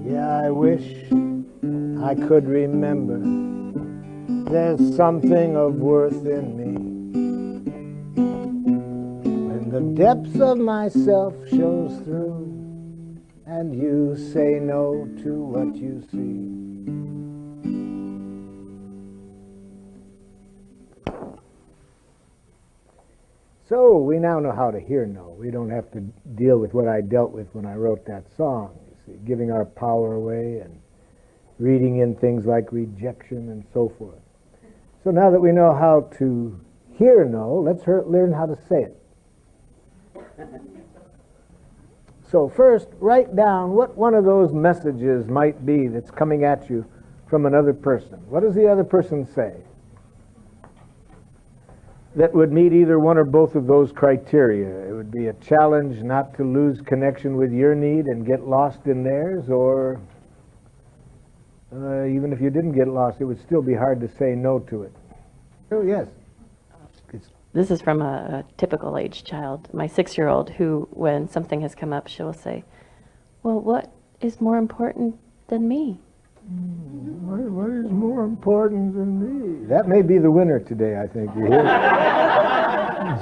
Yeah, I wish I could remember there's something of worth in me. When the depths of myself shows through and you say no to what you see. So we now know how to hear no. We don't have to deal with what I dealt with when I wrote that song, you see, giving our power away and reading in things like rejection and so forth. So now that we know how to hear no, let's learn how to say it. So first, write down what one of those messages might be that's coming at you from another person. What does the other person say that would meet either one or both of those criteria? It would be a challenge not to lose connection with your need and get lost in theirs, or even if you didn't get lost, it would still be hard to say no to it. Oh, yes. This is from a typical age child, my 6-year-old, who, when something has come up, she'll say, well, what is more important than me? What is more important than me? That may be the winner today, I think.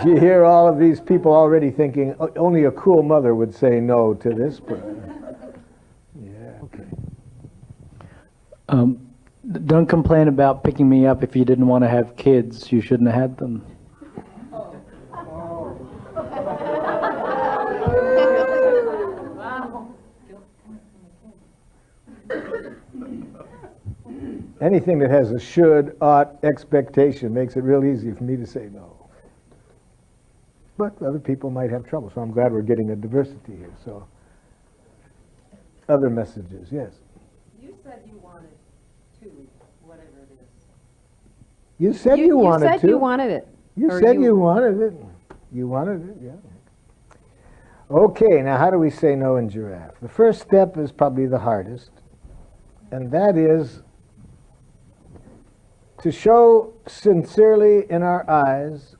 You hear all of these people already thinking, only a cruel mother would say no to this person. Yeah, okay. Don't complain about picking me up if you didn't want to have kids. You shouldn't have had them. Anything that has a should, ought, expectation makes it real easy for me to say no. But other people might have trouble, so I'm glad we're getting a diversity here. So, other messages, yes. You said you wanted to, whatever it is. You said you wanted to. You said you wanted it. You said you wanted it. You wanted it, yeah. Okay, now how do we say no in giraffe? The first step is probably the hardest, and that is to show sincerely in our eyes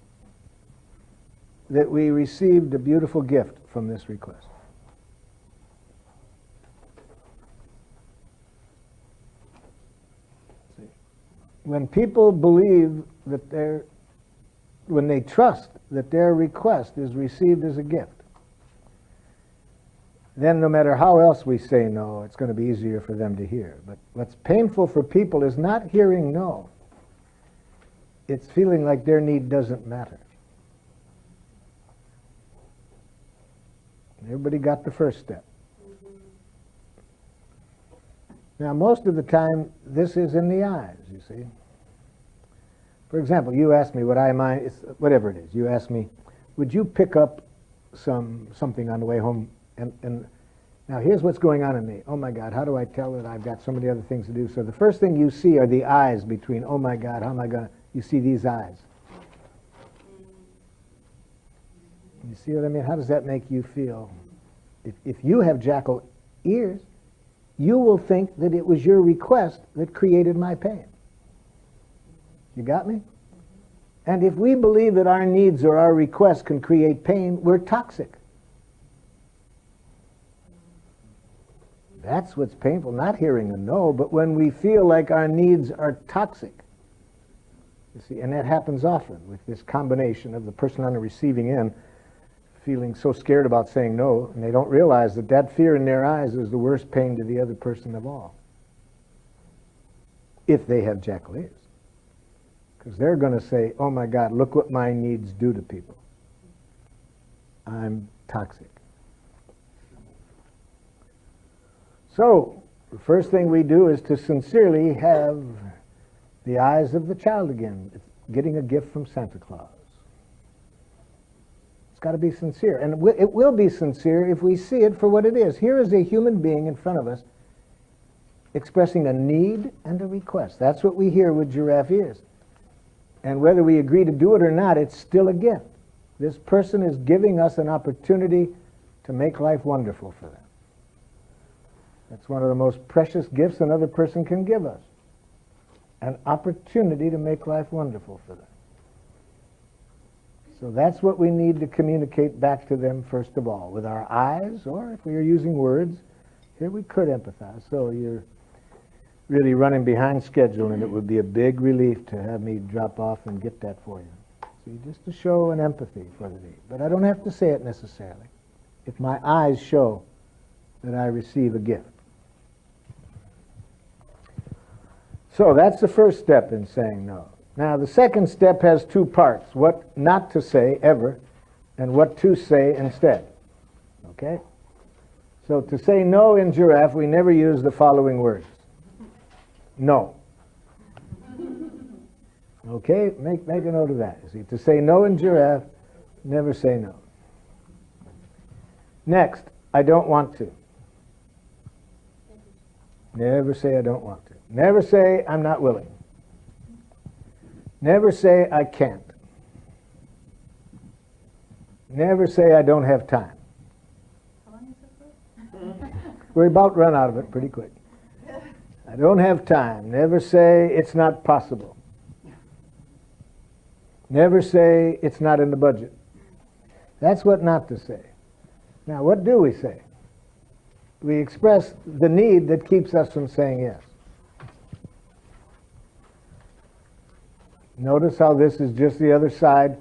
that we received a beautiful gift from this request. See, when people believe that when they trust that their request is received as a gift, then no matter how else we say no, it's going to be easier for them to hear. But what's painful for people is not hearing no. It's feeling like their need doesn't matter. Everybody got the first step. Now, most of the time, this is in the eyes, you see. For example, you ask me, would I mind, whatever it is, you ask me, would you pick up something on the way home? And now here's what's going on in me. Oh my God, how do I tell that I've got so many other things to do? So the first thing you see are the eyes between, oh my God, how am I going to, you see these eyes. You see what I mean? How does that make you feel? If you have jackal ears, you will think that it was your request that created my pain. You got me? And if we believe that our needs or our requests can create pain, we're toxic. That's what's painful, not hearing a no, but when we feel like our needs are toxic. You see, and that happens often with this combination of the person on the receiving end feeling so scared about saying no, and they don't realize that that fear in their eyes is the worst pain to the other person of all. If they have jackal ears. Because they're going to say, oh my God, look what my needs do to people. I'm toxic. So, the first thing we do is to sincerely have the eyes of the child again. It's getting a gift from Santa Claus. It's got to be sincere. And it will be sincere if we see it for what it is. Here is a human being in front of us expressing a need and a request. That's what we hear with giraffe ears. And whether we agree to do it or not, it's still a gift. This person is giving us an opportunity to make life wonderful for them. That's one of the most precious gifts another person can give us. An opportunity to make life wonderful for them. So that's what we need to communicate back to them first of all, with our eyes, or if we are using words, here we could empathize. So you're really running behind schedule, and it would be a big relief to have me drop off and get that for you. See, just to show an empathy for the need. But I don't have to say it necessarily. If my eyes show that I receive a gift. So that's the first step in saying no. Now the second step has two parts: what not to say ever and what to say instead. Okay? So to say no in giraffe, we never use the following words. No. Okay? Make a note of that. You see, to say no in giraffe, never say no. Next, I don't want to. Never say I don't want to. Never say I'm not willing. Never say I can't. Never say I don't have time. How long is it for? We're about run out of it pretty quick. I don't have time. Never say it's not possible. Never say it's not in the budget. That's what not to say. Now, what do we say? We express the need that keeps us from saying yes. Notice how this is just the other side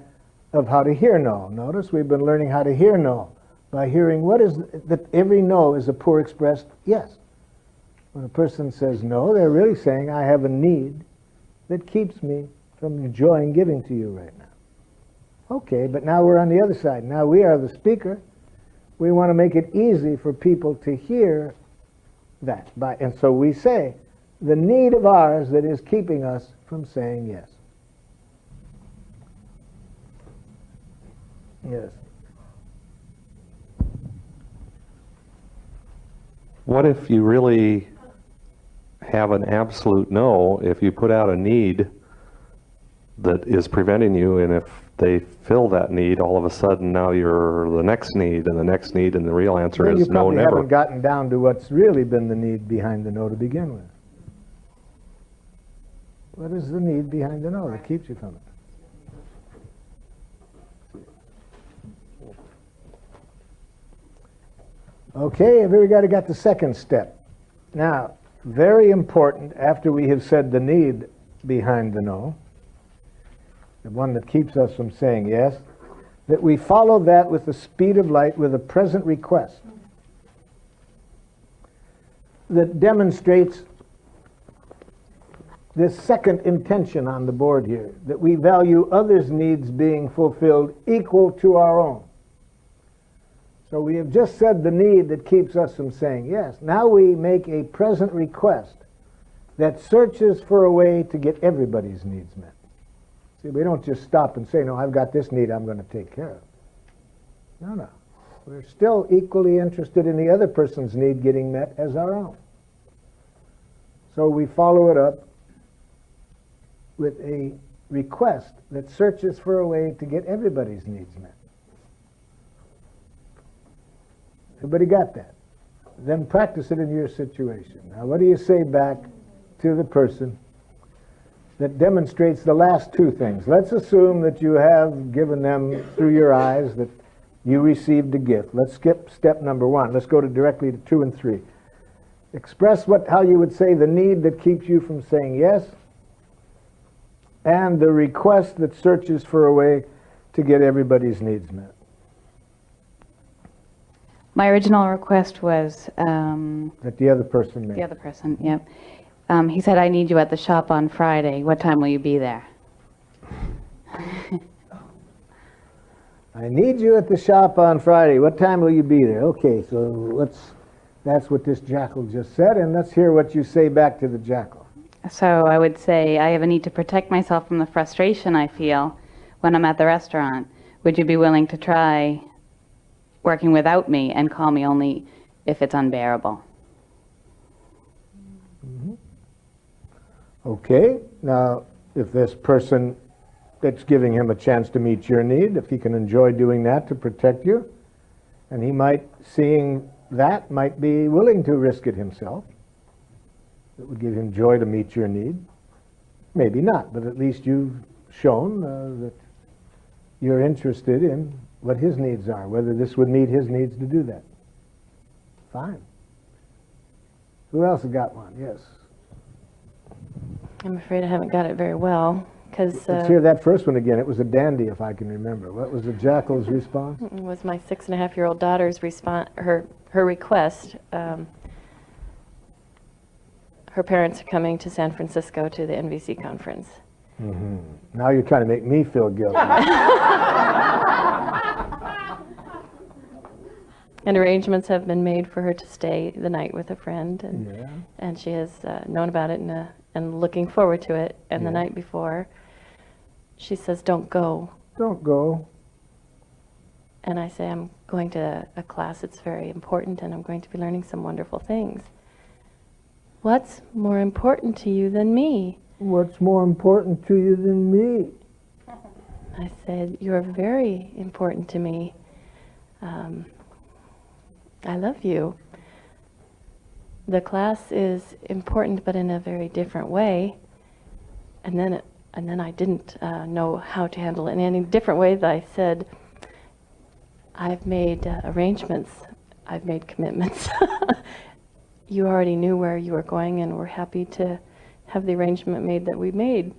of how to hear no. Notice we've been learning how to hear no by hearing what is that every no is a poor expressed yes. When a person says no, they're really saying I have a need that keeps me from enjoying giving to you right now. Okay, but now we're on the other side. Now we are the speaker. We want to make it easy for people to hear that. And so we say the need of ours that is keeping us from saying yes. Yes. What if you really have an absolute no, if you put out a need that is preventing you, and if they fill that need, all of a sudden now you're the next need and the next need, and the real answer Well, is no, you never. haven't gotten down to what's really been the need behind the no to begin with. What is the need behind the no that keeps you from it? Okay, everybody got the second step. Now, very important, after we have said the need behind the no, the one that keeps us from saying yes, that we follow that with the speed of light with a present request that demonstrates this second intention on the board here, that we value others' needs being fulfilled equal to our own. So we have just said the need that keeps us from saying yes. Now we make a present request that searches for a way to get everybody's needs met. See, we don't just stop and say, no, I've got this need I'm going to take care of. No, no. We're still equally interested in the other person's need getting met as our own. So we follow it up with a request that searches for a way to get everybody's needs met. Everybody got that? Then practice it in your situation. Now, what do you say back to the person that demonstrates the last two things? Let's assume that you have given them through your eyes that you received a gift. Let's skip step number one. Let's go directly to 2 and 3. Express how you would say the need that keeps you from saying yes, and the request that searches for a way to get everybody's needs met. My original request was That the other person made. the other person, yep. He said, I need you at the shop on Friday. What time will you be there? I need you at the shop on Friday. What time will you be there? Okay, so that's what this jackal just said, and let's hear what you say back to the jackal. So I would say, I have a need to protect myself from the frustration I feel when I'm at the restaurant. Would you be willing to try working without me and call me only if it's unbearable? Okay, now if this person that's giving him a chance to meet your need, if he can enjoy doing that to protect you, and he might, seeing that, might be willing to risk it himself. It would give him joy to meet your need. Maybe not, but at least you've shown that you're interested in what his needs are, whether this would meet his needs to do that. Fine. Who else has got one? Yes. I'm afraid I haven't got it very well, because Let's hear that first one again. It was a dandy, if I can remember. What was the jackal's response? it was my 6.5-year-old daughter's her request. Her parents are coming to San Francisco to the NVC conference. Mm-hmm. Now you're trying to make me feel guilty. And arrangements have been made for her to stay the night with a friend, and, Yeah. and she has known about it and looking forward to it. And the Yeah. night before, she says, "Don't go." Don't go. And I say, "I'm going to a class that's very important, and I'm going to be learning some wonderful things." "What's more important to you than me?" What's more important to you than me? I said, "You're very important to me. I love you. The class is important, but in a very different way." And then I didn't know how to handle it in any different way. That I said, "I've made arrangements. I've made commitments. You already knew where you were going, and we're happy to have the arrangement made that we made."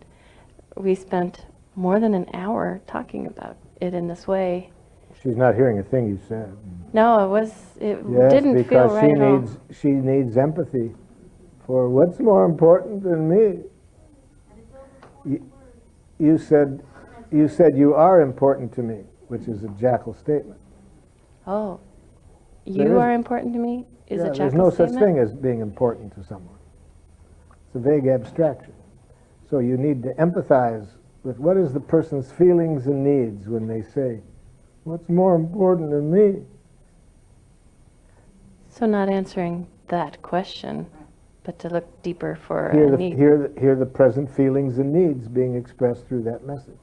We spent more than an hour talking about it in this way. She's not hearing a thing you said. No, it Yes, didn't feel because right at all. she needs empathy for what's more important than me. You said you are important to me, which is a jackal statement. Oh, There you is- are important to me? Is Yeah, a there's jackal no statement? such thing as being important to someone. It's a vague abstraction. So you need to empathize with what is the person's feelings and needs when they say, "What's more important than me?" So not answering that question, but to look deeper for Hear a the, need. hear the present feelings and needs being expressed through that message.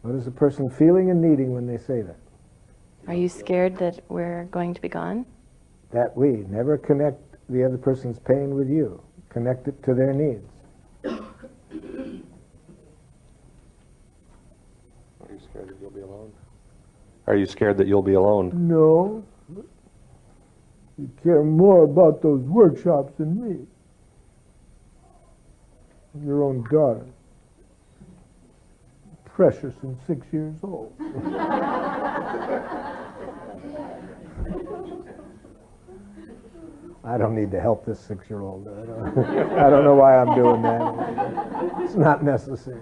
What is the person feeling and needing when they say that? Are you scared that we're going to be gone? That we never connect the other person's pain with you. Connect it to their needs. Are you scared that you'll be alone? Are you scared that you'll be alone? No. You care more about those workshops than me. Your own daughter. Precious and 6 years old. I don't need to help this 6-year-old. I don't know why I'm doing that. It's not necessary.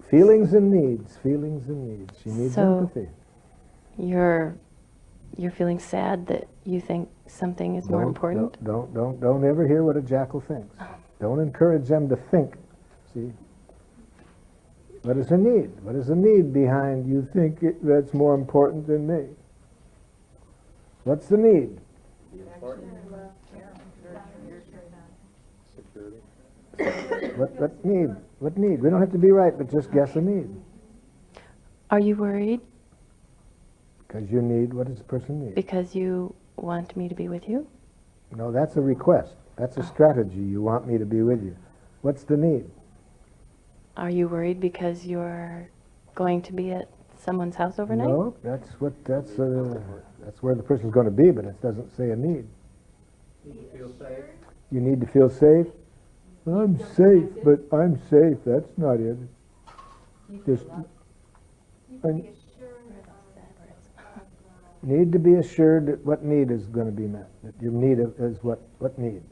Feelings and needs, feelings and needs. She needs So- empathy. You're feeling sad that you think something is more important? Don't ever hear what a jackal thinks. Don't encourage them to think. See? What is a need? What is a need behind you think that's more important than me? What's the need? What need? What need? We don't have to be right, but just guess a need. Are you worried Because you need, what does the person need? because you want me to be with you? No, that's a request. That's a strategy. You want me to be with you. What's the need? Are you worried because you're going to be at someone's house overnight? No, that's where the person's going to be, but it doesn't say a need. You need to feel safe? I'm safe, but I'm safe. That's not it. Just, I need to be assured that what need is going to be met. That your need is what need?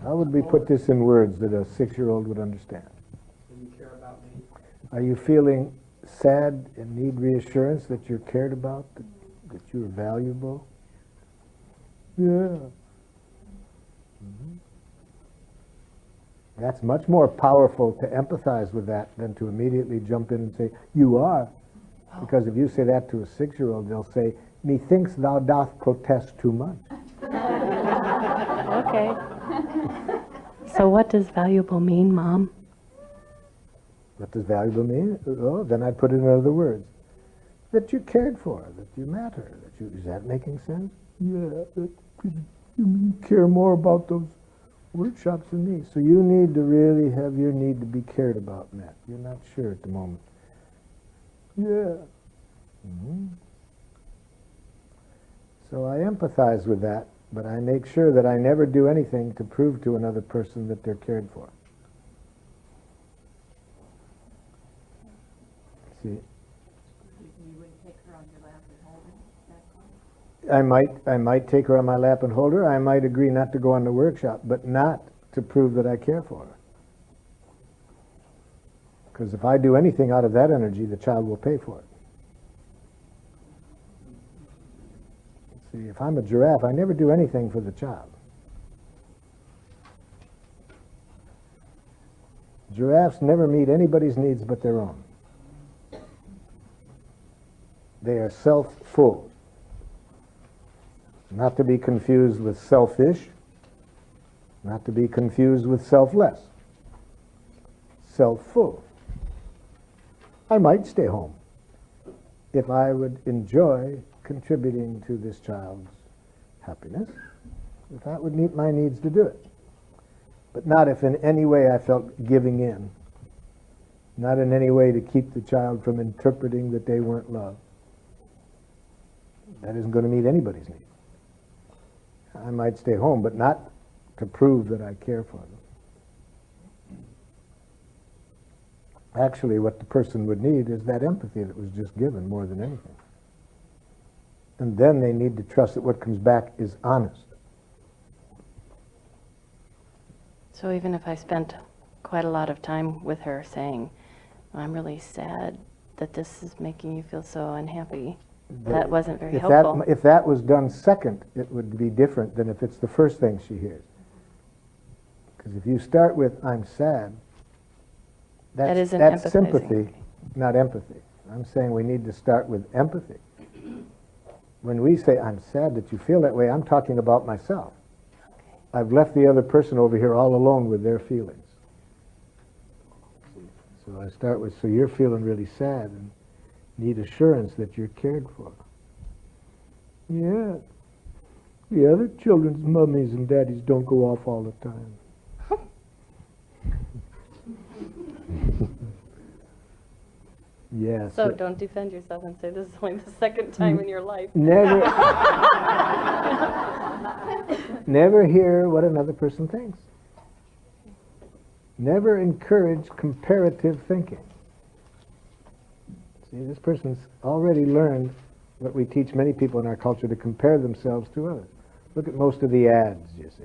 How would we put this in words that a 6-year-old would understand? Are you feeling sad and need reassurance that you're cared about, that you're valuable? Yeah. That's much more powerful to empathize with that than to immediately jump in and say, "You are." Because if you say that to a 6-year-old, they'll say, "Methinks thou doth protest too much." Okay. So what does valuable mean, Mom? What does valuable mean? Oh, then I'd put it in other words. that you're cared for, that you matter, is that making sense? Yeah, you care more about those workshops than me. So you need to really have your need to be cared about met. You're not sure at the moment. Yeah. So I empathize with that, but I make sure that I never do anything to prove to another person that they're cared for. See? You wouldn't take her on your lap and hold her? I might take her on my lap and hold her. I might agree not to go on the workshop, but not to prove that I care for her. Because if I do anything out of that energy, the child will pay for it. See, if I'm a giraffe, I never do anything for the child. Giraffes never meet anybody's needs but their own. They are self-full. Not to be confused with selfish, not to be confused with selfless. Self-full. I might stay home if I would enjoy contributing to this child's happiness, if that would meet my needs to do it. But not if in any way I felt giving in, not in any way to keep the child from interpreting that they weren't loved. That isn't going to meet anybody's need. I might stay home, but not to prove that I care for them. Actually, what the person would need is that empathy that was just given more than anything. And then they need to trust that what comes back is honest. So even if I spent quite a lot of time with her saying, I'm really sad that this is making you feel so unhappy, that wasn't very helpful. If that was done second, it would be different than if it's the first thing she hears. Because if you start with, I'm sad, that's sympathy, not empathy. I'm saying we need to start with empathy. When we say, I'm sad that you feel that way, I'm talking about myself. I've left the other person over here all alone with their feelings. So I start with, so you're feeling really sad and need assurance that you're cared for. Yeah. The other children's mummies and daddies don't go off all the time. Yes. So don't defend yourself and say this is only the second time in your life. Never, never hear what another person thinks. Never encourage comparative thinking. See, this person's already learned what we teach many people in our culture, to compare themselves to others. Look at most of the ads, you see.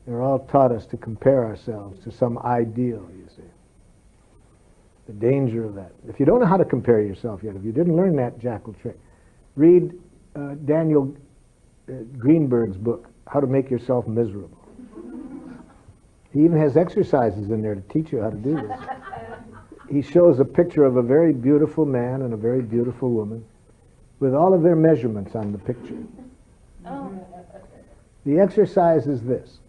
They're all taught us to compare ourselves to some ideal, you see. The danger of that. If you don't know how to compare yourself yet, if you didn't learn that jackal trick, read Daniel Greenberg's book, How to Make Yourself Miserable. He even has exercises in there to teach you how to do this. He shows a picture of a very beautiful man and a very beautiful woman with all of their measurements on the picture. Oh. The exercise is this.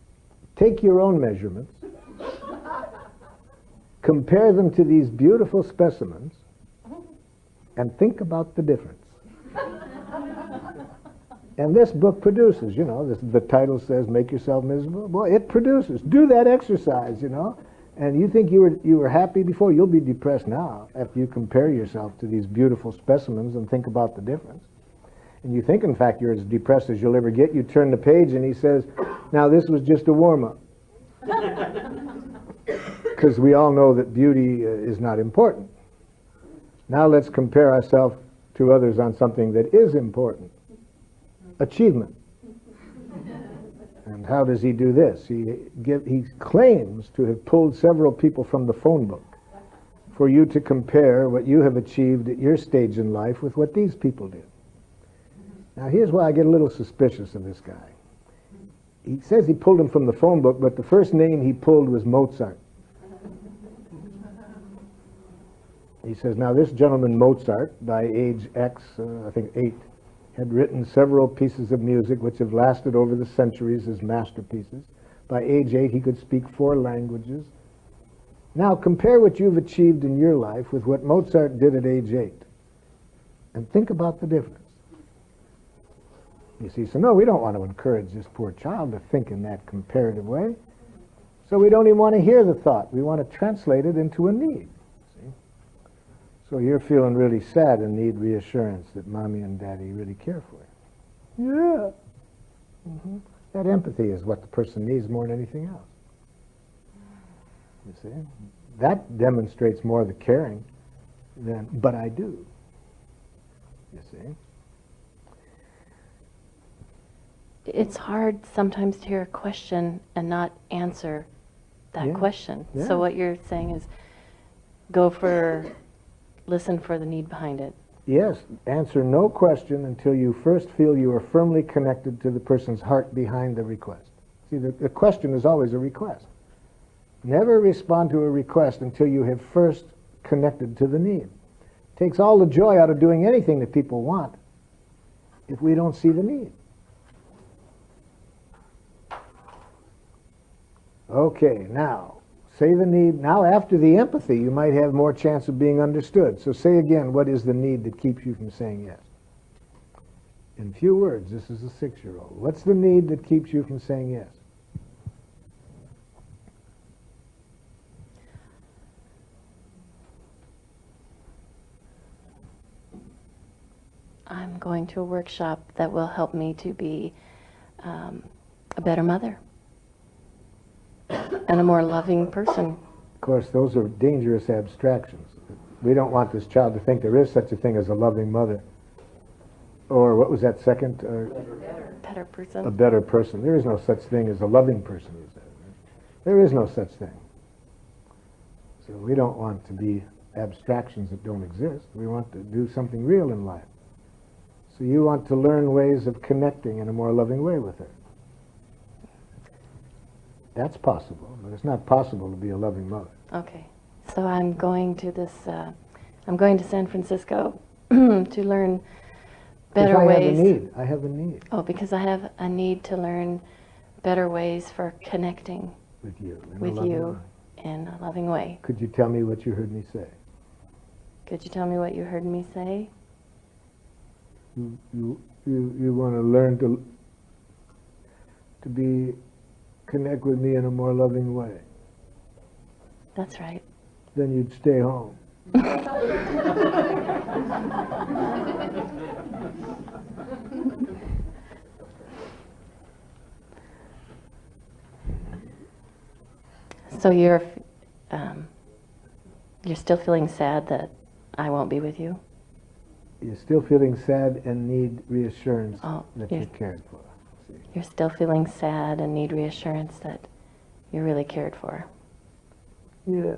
Take your own measurements, compare them to these beautiful specimens, and think about the difference. And this book produces, you know, the title says, Make Yourself Miserable. Boy, it produces. Do that exercise, you know. And you think you were happy before, you'll be depressed now after you compare yourself to these beautiful specimens and think about the difference. And you think, in fact, you're as depressed as you'll ever get. You turn the page and he says, now this was just a warm-up. Because we all know that beauty is not important. Now let's compare ourselves to others on something that is important. Achievement. And how does he do this? He claims to have pulled several people from the phone book for you to compare what you have achieved at your stage in life with what these people did. Now here's why I get a little suspicious of this guy. He says he pulled them from the phone book, but the first name he pulled was Mozart. He says, now this gentleman Mozart, by age X, I think 8, had written several pieces of music which have lasted over the centuries as masterpieces. By age 8, he could speak 4 languages. Now compare what you've achieved in your life with what Mozart did at age 8. and think about the difference. You see, so no, we don't want to encourage this poor child to think in that comparative way. So we don't even want to hear the thought. We want to translate it into a need. See? So you're feeling really sad and need reassurance that mommy and daddy really care for you. Yeah. That empathy is what the person needs more than anything else. You see? That demonstrates more the caring than, but I do. You see? It's hard sometimes to hear a question and not answer that Yeah. question. Yeah. So what you're saying is listen for the need behind it. Yes, answer no question until you first feel you are firmly connected to the person's heart behind the request. See, the question is always a request. Never respond to a request until you have first connected to the need. It takes all the joy out of doing anything that people want if we don't see the need. Okay, now, say the need. Now, after the empathy, you might have more chance of being understood. So say again, what is the need that keeps you from saying yes? In few words, this is a 6-year-old. What's the need that keeps you from saying yes? I'm going to a workshop that will help me to be a better mother and a more loving person. Of course, those are dangerous abstractions. We don't want this child to think there is such a thing as a loving mother. Or what was that second? Better A person. better person. There is no such thing as a loving person, you said. There is no such thing. So we don't want to be abstractions that don't exist. We want to do something real in life. So you want to learn ways of connecting in a more loving way with her. That's possible, but it's not possible to be a loving mother. Okay. So I'm going to I'm going to San Francisco to learn better Because ways. I have a need Oh, because I have a need to learn better ways for connecting with you. in a with loving you way. in a loving way. Could you tell me what you heard me say? Could you tell me what you heard me say? You want to learn to be connect with me in a more loving way. That's right. Then you'd stay home. So you're still feeling sad that I won't be with you? You're still feeling sad and need reassurance Oh, that yes. you're cared for. See? You're still feeling sad and need reassurance that you're really cared for. Yeah.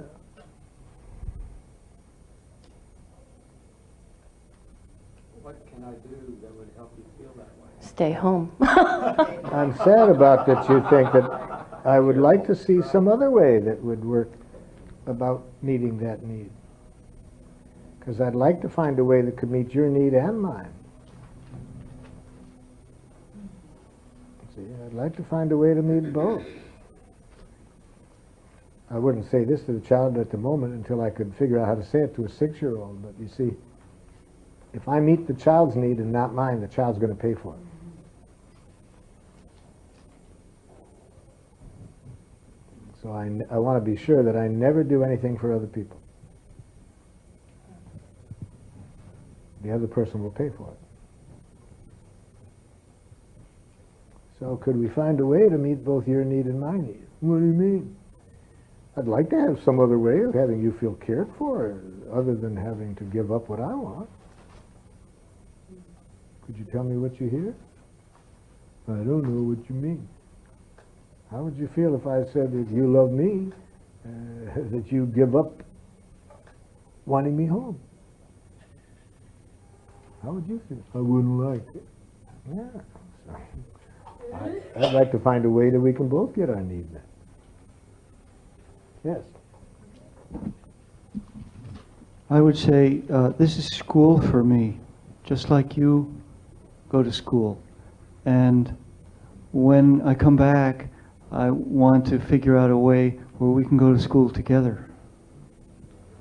What can I do that would help you feel that way? Stay home. I'm sad about that you think that. I would like to see some other way that would work about meeting that need. Because I'd like to find a way that could meet your need and mine. See, I'd like to find a way to meet both. I wouldn't say this to the child at the moment until I could figure out how to say it to a 6-year-old. But you see, if I meet the child's need and not mine, the child's going to pay for it. So I want to be sure that I never do anything for other people. The other person will pay for it. So could we find a way to meet both your need and my need? What do you mean? I'd like to have some other way of having you feel cared for, other than having to give up what I want. Could you tell me what you hear? I don't know what you mean. How would you feel if I said that you love me, that you give up wanting me home? How would you feel? I wouldn't like it. Yeah. So I'd like to find a way that we can both get our need met. Yes. I would say this is school for me, just like you go to school. And when I come back, I want to figure out a way where we can go to school together.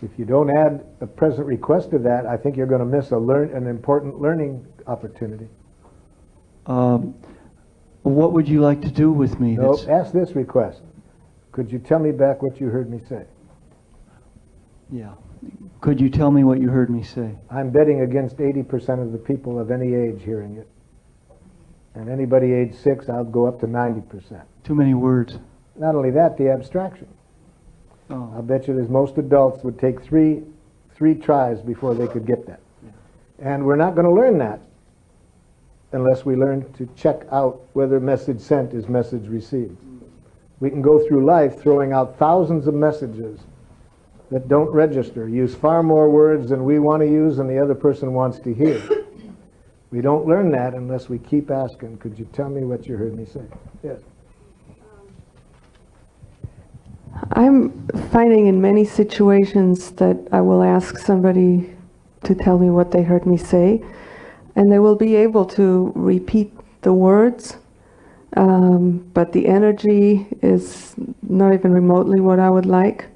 If you don't add a present request to that, I think you're going to miss an important learning opportunity. What would you like to do with me? No, That's- ask this request. Could you tell me back what you heard me say? Yeah. Could you tell me what you heard me say? I'm betting against 80% of the people of any age hearing it. And anybody age 6, I'll go up to 90%. Too many words. Not only that, the abstraction. Oh. I'll bet you that most adults would take three tries before they could get that. And we're not going to learn that unless we learn to check out whether message sent is message received. We can go through life throwing out thousands of messages that don't register, use far more words than we want to use and the other person wants to hear. We don't learn that unless we keep asking, could you tell me what you heard me say? Yes. I'm finding in many situations that I will ask somebody to tell me what they heard me say, and they will be able to repeat the words, but the energy is not even remotely what I would like.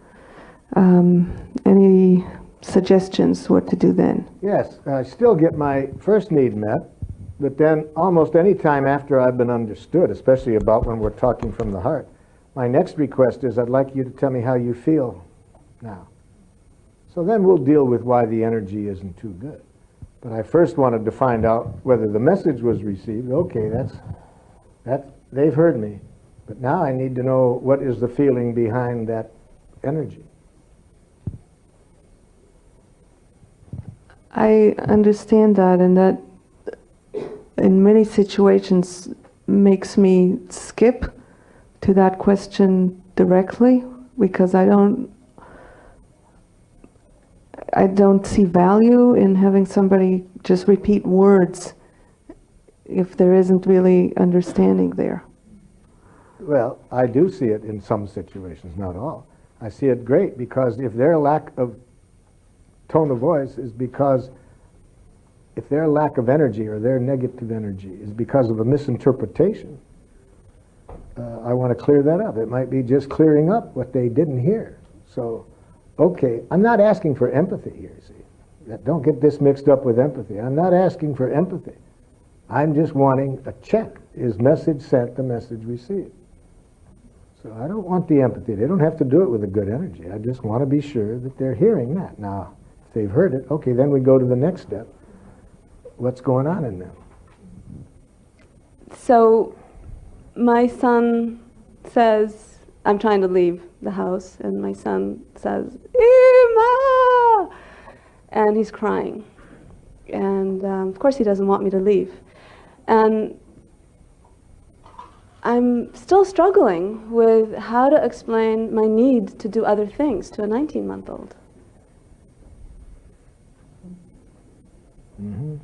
Any suggestions what to do then? Yes, I still get my first need met, but then almost any time after I've been understood, especially about when we're talking from the heart, my next request is I'd like you to tell me how you feel now. So then we'll deal with why the energy isn't too good. But I first wanted to find out whether the message was received. Okay, they've heard me. But now I need to know what is the feeling behind that energy. I understand that, and that in many situations makes me skip to that question directly, because I don't see value in having somebody just repeat words if there isn't really understanding there. Well, I do see it in some situations, not all. I see it great because if their lack of tone of voice is because, if their lack of energy or their negative energy is because of a misinterpretation, I want to clear that up. It might be just clearing up what they didn't hear. So, okay, I'm not asking for empathy here, see. Don't get this mixed up with empathy. I'm not asking for empathy. I'm just wanting a check. Is message sent, the message received? So I don't want the empathy. They don't have to do it with a good energy. I just want to be sure that they're hearing that. Now, if they've heard it, okay, then we go to the next step. What's going on in them? So my son says, I'm trying to leave the house, and my son says, Ima! And he's crying. And of course he doesn't want me to leave. And I'm still struggling with how to explain my need to do other things to a 19-month-old. Mm-hmm.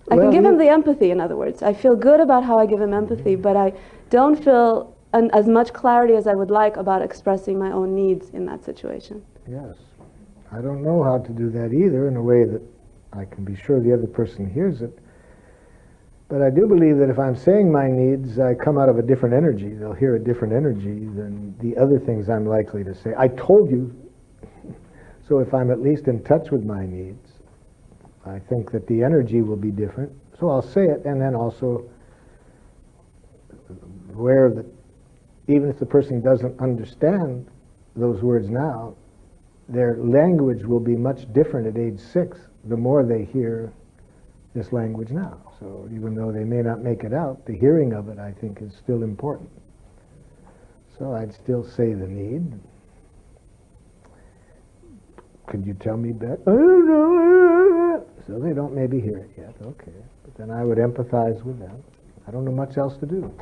I can give him the empathy, in other words. I feel good about how I give him empathy, but I don't feel as much clarity as I would like about expressing my own needs in that situation. Yes. I don't know how to do that either in a way that I can be sure the other person hears it. But I do believe that if I'm saying my needs, I come out of a different energy. They'll hear a different energy than the other things I'm likely to say. I told you. So if I'm at least in touch with my needs, I think that the energy will be different. So I'll say it, and then also aware that even if the person doesn't understand those words now, their language will be much different at age 6 the more they hear this language now. So even though they may not make it out, the hearing of it, I think, is still important. So I'd still say the need. Could you tell me better? I don't know. So they don't maybe hear it yet. Okay. But then I would empathize with them. I don't know much else to do.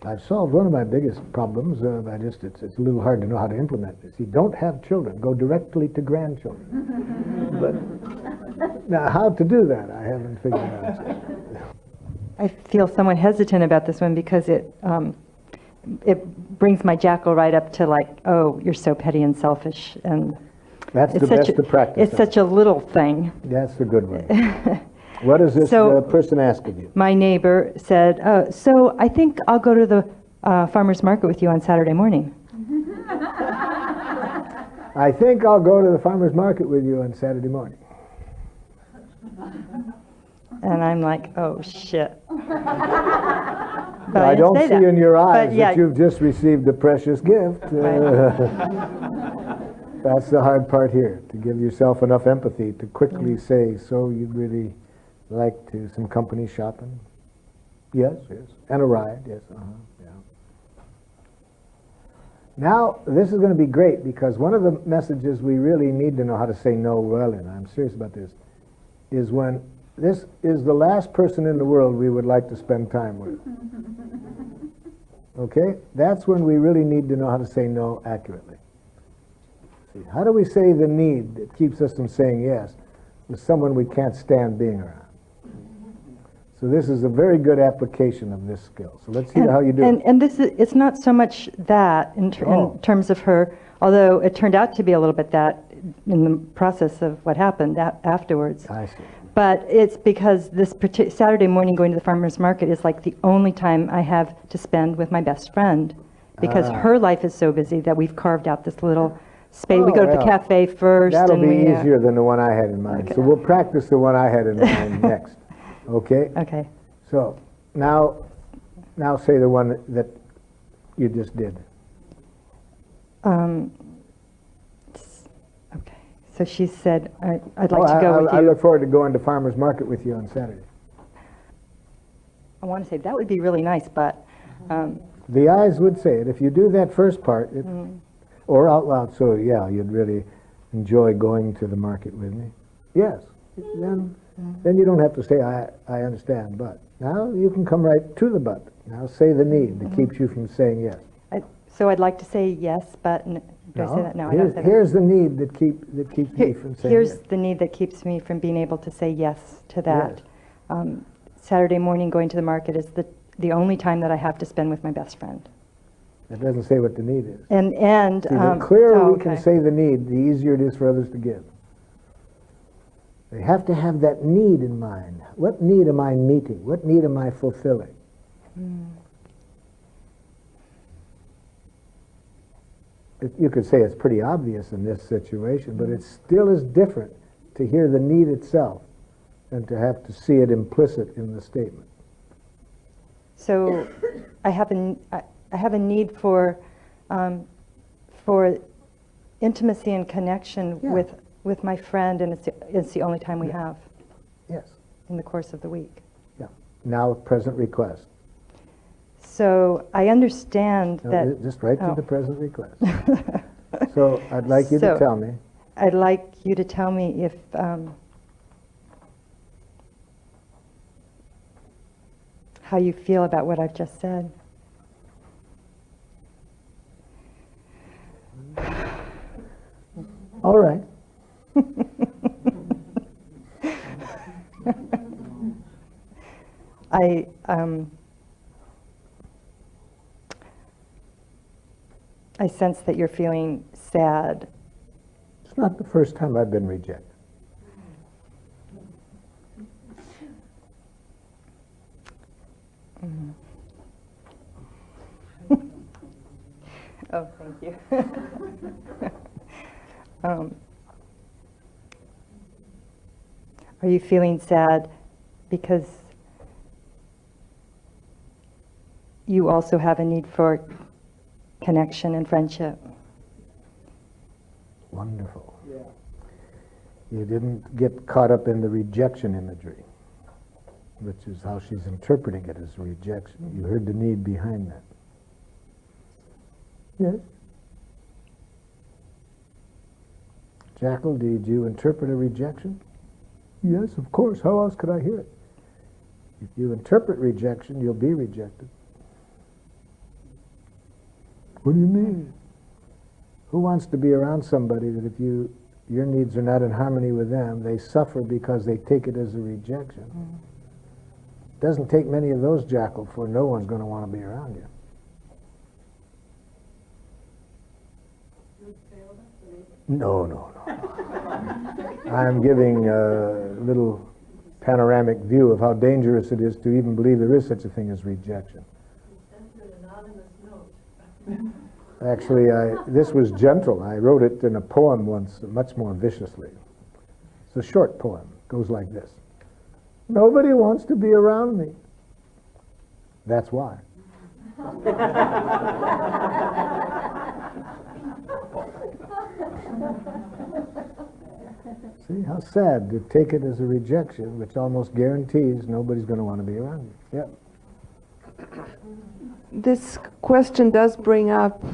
I've solved one of my biggest problems. It's a little hard to know how to implement this. You don't have children. Go directly to grandchildren. But now, how to do that, I haven't figured out yet. I feel somewhat hesitant about this one because it brings my jackal right up to like, oh, you're so petty and selfish, and that's the best to practice. It's such a little thing. That's the good one. What is this So- person asking you? My neighbor said, so I think I'll go to the farmer's market with you on Saturday morning. I think I'll go to the farmer's market with you on Saturday morning. And I'm like, oh, shit. But I didn't don't say see that. in your eyes But yeah, that you've just received a precious gift. That's the hard part here, to give yourself enough empathy to quickly say, so you'd really like to some company shopping? Yes, yes. And a ride, yes. Yeah. Now, this is going to be great, because one of the messages we really need to know how to say no well, and I'm serious about this, is when this is the last person in the world we would like to spend time with. Okay? That's when we really need to know how to say no accurately. See, how do we say the need that keeps us from saying yes with someone we can't stand being around? So this is a very good application of this skill. So let's hear how you do it. And this is, it's not so much that in terms of her, although it turned out to be a little bit that in the process of what happened afterwards. I see. But it's because this Saturday morning going to the farmer's market is like the only time I have to spend with my best friend, because her life is so busy that we've carved out this little space. We go to the cafe first. That'll and be we, easier than the one I had in mind. So we'll practice the one I had in mind next. Okay? Okay. So now say the one that you just did. Okay. So she said, I'd like to go with you. I look forward to going to farmer's market with you on Saturday. I want to say that would be really nice, but The eyes would say it. If you do that first part, or out loud, so yeah, you'd really enjoy going to the market with me. Yes. Then you don't have to say, I understand, but. Now you can come right to the but. Now say the need that keeps you from saying yes. so I'd like to say yes, but do I say that? No, I don't say that. Here's the need that keeps me from saying Here's yes. the need that keeps me from being able to say yes to that. Saturday morning going to the market is the only time that I have to spend with my best friend. It doesn't say what the need is. And See, the clearer we can okay. say the need, the easier it is for others to give. They have to have that need in mind. What need am I meeting? What need am I fulfilling? You could say it's pretty obvious in this situation, but it still is different to hear the need itself than to have to see it implicit in the statement. So I have a need for intimacy and connection with my friend, and it's the only time we have Yes. in the course of the week. Yeah. Now, present request. So I understand No, that. just right to the present request. So I'd like you to tell me. I'd like you to tell me if how you feel about what I've just said. All right. I sense that you're feeling sad. It's not the first time I've been rejected. Oh, thank you. Are you feeling sad because you also have a need for connection and friendship? Wonderful. Yeah. You didn't get caught up in the rejection imagery, which is how she's interpreting it as rejection. You heard the need behind that. Yes. Jackal, did you interpret a rejection? Yes, of course. How else could I hear it? If you interpret rejection, you'll be rejected. What do you mean? Who wants to be around somebody that if your needs are not in harmony with them, they suffer because they take it as a rejection? It doesn't take many of those, Jackal, for no one's going to want to be around you. No. I'm giving little panoramic view of how dangerous it is to even believe there is such a thing as rejection. Actually, this was gentle. I wrote it in a poem once, much more viciously. It's a short poem. It goes like this. Nobody wants to be around me. That's why. See, how sad to take it as a rejection, which almost guarantees nobody's going to want to be around you. Yep. This question does bring up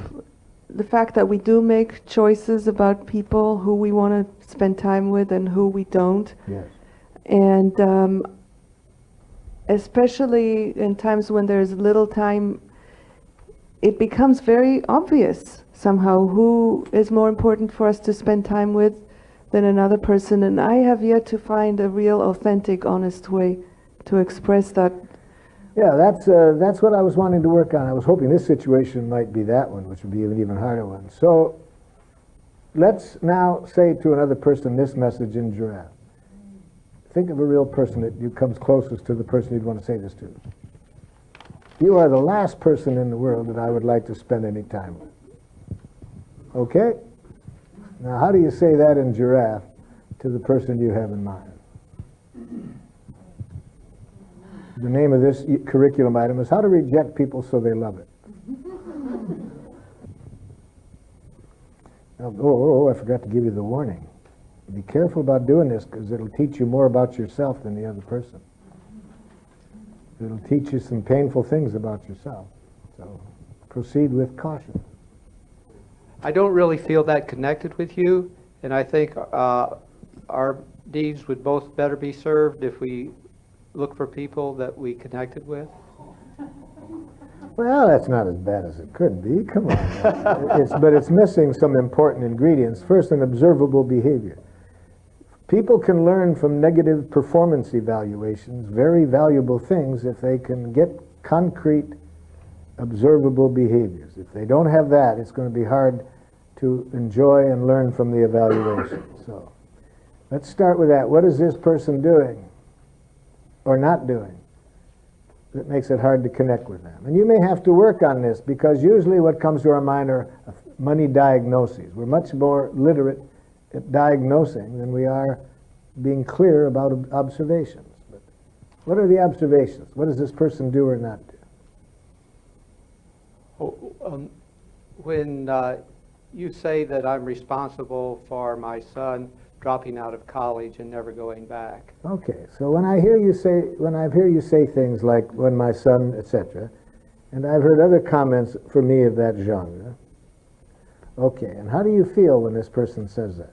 the fact that we do make choices about people who we want to spend time with and who we don't. Yes. And especially in times when there's little time, it becomes very obvious somehow who is more important for us to spend time with than another person. And I have yet to find a real, authentic, honest way to express that. Yeah, that's what I was wanting to work on. I was hoping this situation might be that one, which would be an even harder one. So let's now say to another person this message in giraffe. Think of a real person that comes closest to the person you'd want to say this to. You are the last person in the world that I would like to spend any time with. Okay? Now, how do you say that in giraffe to the person you have in mind? The name of this curriculum item is How to Reject People So They Love It. I forgot to give you the warning. Be careful about doing this because it'll teach you more about yourself than the other person. It'll teach you some painful things about yourself. So proceed with caution. I don't really feel that connected with you, and I think our needs would both better be served if we look for people that we connected with. Well, that's not as bad as it could be. Come on. But it's missing some important ingredients. First, an observable behavior. People can learn from negative performance evaluations very valuable things if they can get concrete, observable behaviors. If they don't have that, it's going to be hard to enjoy and learn from the evaluation. So let's start with that. What is this person doing or not doing that makes it hard to connect with them? And you may have to work on this because usually what comes to our mind are money diagnoses. We're much more literate at diagnosing than we are being clear about observations. But what are the observations? What does this person do or not do? When you say that I'm responsible for my son dropping out of college and never going back. Okay, so when I hear you say things like when my son, etc., and I've heard other comments for me of that genre. Okay, and how do you feel when this person says that?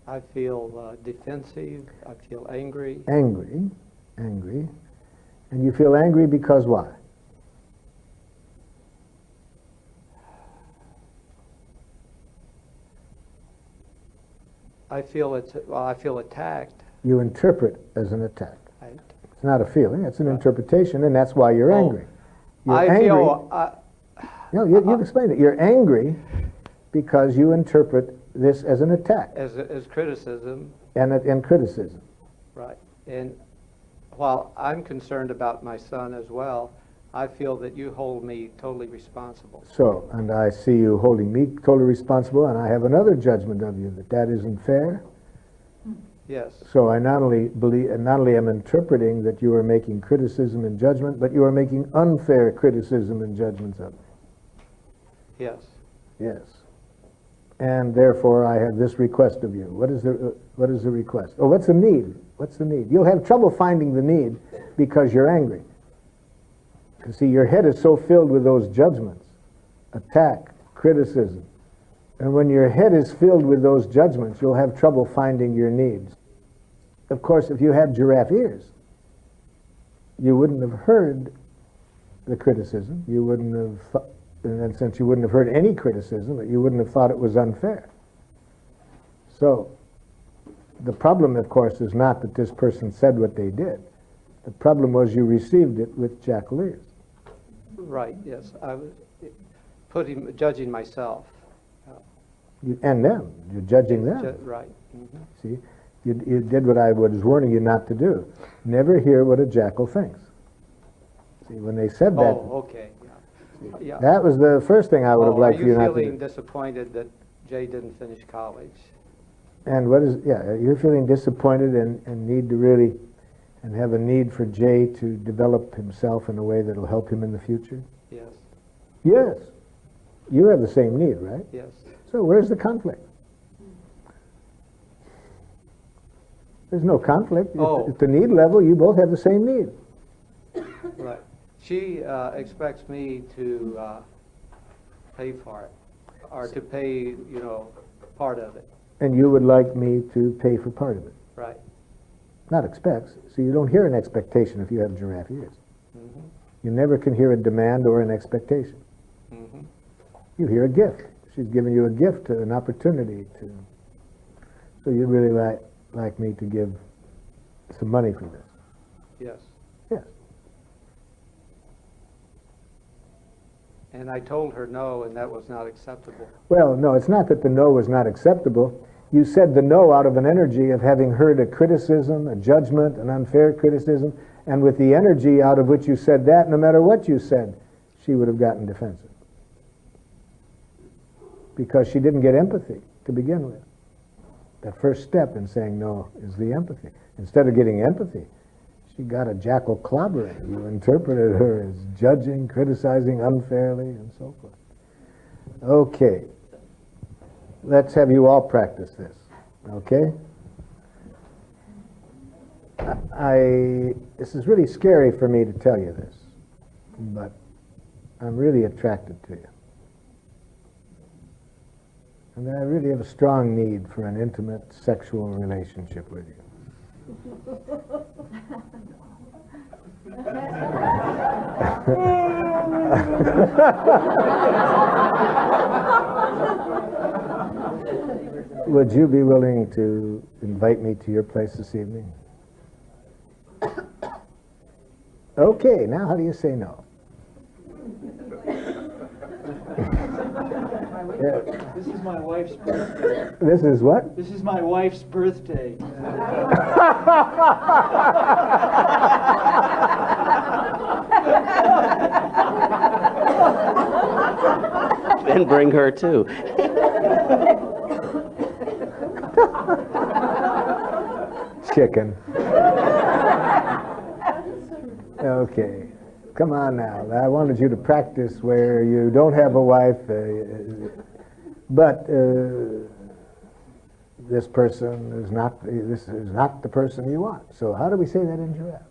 I feel defensive. I feel angry. Angry. And you feel angry because why? I feel attacked. You interpret as an attack. Right. It's not a feeling, it's an interpretation, and that's why you're angry. You're I angry. feel... No, you've explained it. You're angry because you interpret this as an attack. As criticism. And criticism. Right. And while I'm concerned about my son as well, I feel that you hold me totally responsible. So, and I see you holding me totally responsible, and I have another judgment of you that isn't fair. Yes. So I not only am interpreting that you are making criticism and judgment, but you are making unfair criticism and judgments of me. Yes. Yes. And therefore I have this request of you. What is the request? Oh, what's the need? What's the need? You'll have trouble finding the need because you're angry. You see, your head is so filled with those judgments, attack, criticism. And when your head is filled with those judgments, you'll have trouble finding your needs. Of course, if you had giraffe ears, you wouldn't have heard the criticism. You wouldn't have, and since you wouldn't have heard any criticism, you wouldn't have thought it was unfair. So, the problem, of course, is not that this person said what they did. The problem was you received it with jackal ears. Right, yes. I was judging myself. And them. You're judging them. Right. Mm-hmm. See? You did what I was warning you not to do. Never hear what a jackal thinks. See, when they said that, Oh, okay, yeah. Yeah. that was the first thing I would have Oh, liked for you not to Are you feeling do. disappointed that Jay didn't finish college? And what is, yeah, you're feeling disappointed and need to really, and have a need for Jay to develop himself in a way that'll help him in the future? Yes, Yes. You have the same need, right? yes. So where's the conflict? There's no conflict. Oh. At the need level, you both have the same need. Right. She expects me to pay for it, or to pay, you know, part of it. And you would like me to pay for part of it. Right. Not expects. So you don't hear an expectation if you have giraffe ears. Mhm. You never can hear a demand or an expectation. Mhm. You hear a gift. She's giving you a gift, an opportunity to. So you'd really like me to give some money for this. Yes. Yes. And I told her no, and that was not acceptable. Well, no, it's not that the no was not acceptable. You said the no out of an energy of having heard a criticism, a judgment, an unfair criticism, and with the energy out of which you said that, no matter what you said, she would have gotten defensive. Because she didn't get empathy to begin with. That first step in saying no is the empathy. Instead of getting empathy, she got a jackal clobbering. You interpreted her as judging, criticizing unfairly, and so forth. Okay. Let's have you all practice this, okay? This is really scary for me to tell you this, but I'm really attracted to you. And I really have a strong need for an intimate sexual relationship with you. Would you be willing to invite me to your place this evening? Okay, now how do you say no? This is my wife's birthday. This is what? This is my wife's birthday. And bring her too. Chicken. Okay. Come on now. I wanted you to practice where you don't have a wife, but this person is not, this is not the person you want. So how do we say that in giraffe?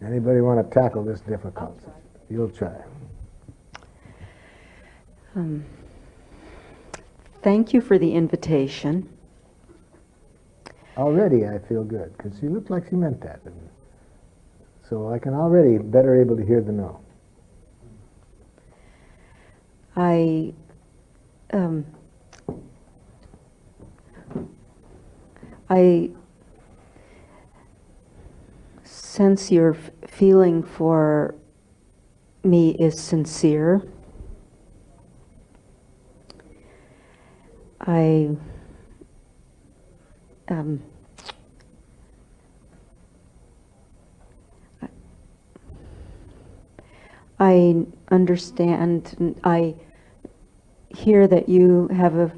Anybody want to tackle this difficulty? You'll try. Thank you for the invitation. Already I feel good, because she looked like she meant that. So I can already better able to hear the no. I sense your feeling for me is sincere. I understand, I hear that you have a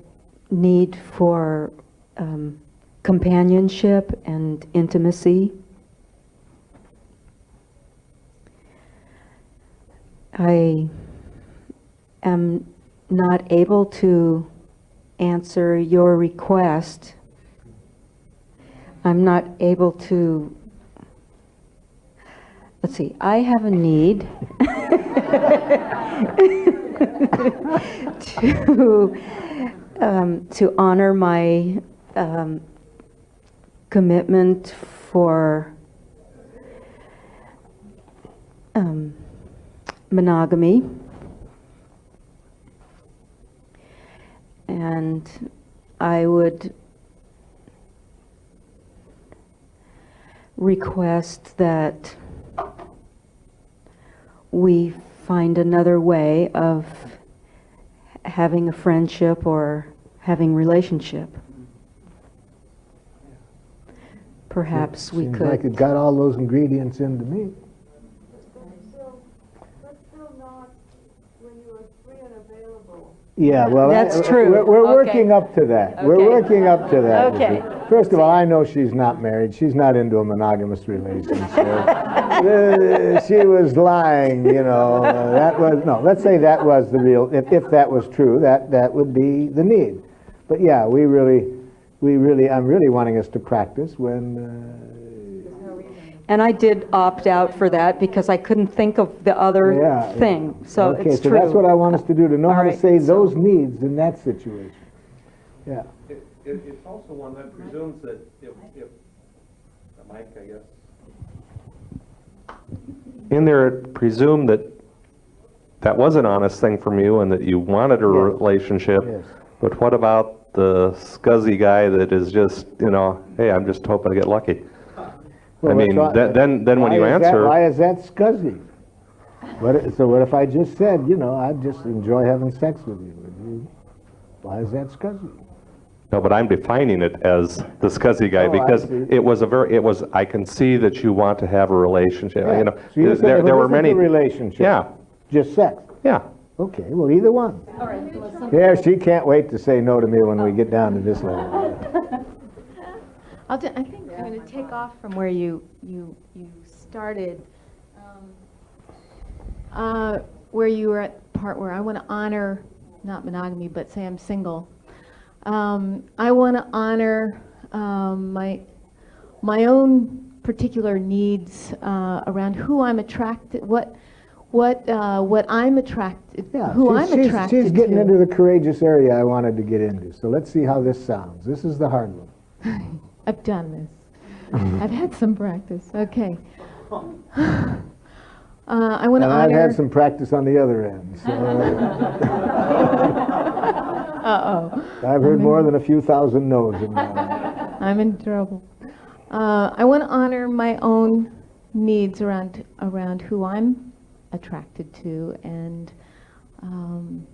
need for companionship and intimacy. I am not able to answer your request. I'm not able to, let's see, I have a need to honor my commitment for monogamy, and I would request that we find another way of having a friendship or having relationship. perhaps we Seems like it could. got all those ingredients into me. Yeah, well, That's true. We're Okay. working up to that. We're Okay. working up to that. you Okay. see. First of all, I know she's not married. She's not into a monogamous relationship. She was lying, you know. That was, no, let's say that was the real, if that was true, that would be the need. But yeah, I'm really wanting us to practice when, And I did opt out for that because I couldn't think of the other yeah. thing, so Okay, it's so true. that's what I want us to do, to know All how to right, say so- those needs in that situation. Yeah. It's also one that presumes that if the mic, I guess. In there, it presumed that that was an honest thing from you and that you wanted a relationship. Yes. But what about the scuzzy guy that is just, you know, hey, I'm just hoping to get lucky? Well, I mean, then when why you is answer. why is that scuzzy? So what if I just said, you know, I just enjoy having sex with you? Why is that scuzzy? No, but I'm defining it as the scuzzy guy Oh, I because see. I can see that you want to have a relationship. Yeah. You know, So you said there if it were isn't many. a relationship, Yeah, just sex. yeah. Okay, well, either one. Yeah, she can't wait to say no to me when we get down to this level. I think I'm going to take off from where you started, where you were at the part where I want to honor, not monogamy, but say I'm single. I want to honor my own particular needs around who I'm attracted, what I'm attracted, Yeah, who I'm attracted she's getting to. into the courageous area I wanted to get into. So let's see how this sounds. This is the hard one. I've done this. I've had some practice. Okay. I want to And honor. I've had some practice on the other end. So Uh-oh. I've heard more than a few thousand no's in my life. I'm in trouble. I want to honor my own needs around who I'm attracted to, and I'm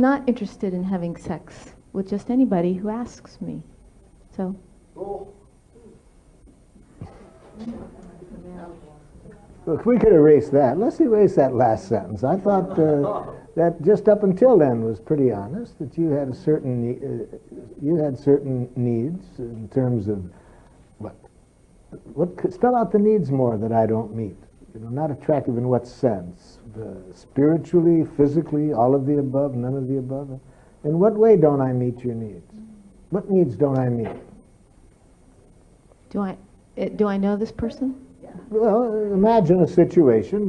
not interested in having sex with just anybody who asks me. So. Look, we could erase that. Let's erase that last sentence. I thought that just up until then was pretty honest. That you had certain needs in terms of what spell out the needs more that I don't meet. You know, not attractive in what sense? Spiritually, physically, all of the above, none of the above. In what way don't I meet your needs? What needs don't I meet? Do I know this person? Well, imagine a situation.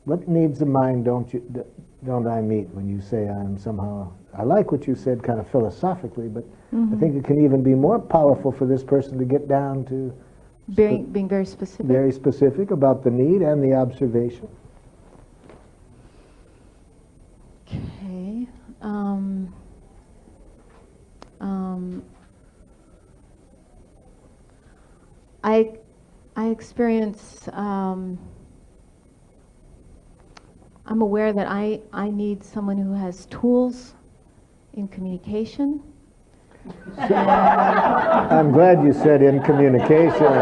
What needs of mine don't I meet when you say I'm somehow? I like what you said, kind of philosophically, but I think it can even be more powerful for this person to get down to being very specific. Very specific about the need and the observation. Okay. I experience, I'm aware that I need someone who has tools in communication. I'm glad you said in communication.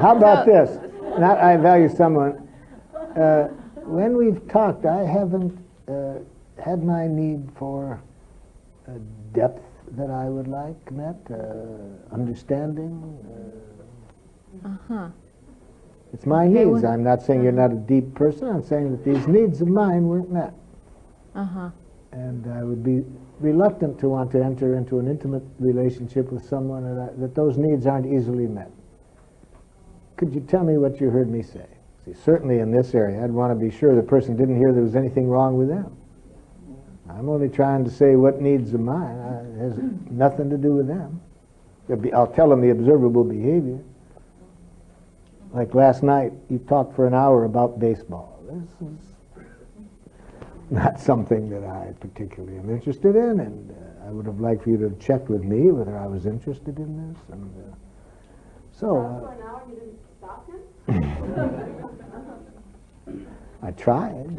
How about this? Not I value someone. When we've talked, I haven't had my need for depth that I would like met, understanding. Uh-huh. It's my Okay, needs. well- I'm not saying you're not a deep person. I'm saying that these needs of mine weren't met. Uh-huh. And I would be reluctant to want to enter into an intimate relationship with someone that those needs aren't easily met. Could you tell me what you heard me say? See, certainly in this area, I'd want to be sure the person didn't hear there was anything wrong with them. I'm only trying to say what needs of mine has nothing to do with them. I'll tell them the observable behavior. Like last night, you talked for an hour about baseball. This is not something that I particularly am interested in, and I would have liked for you to have checked with me whether I was interested in this. And So, For an hour, you didn't stop him? I tried.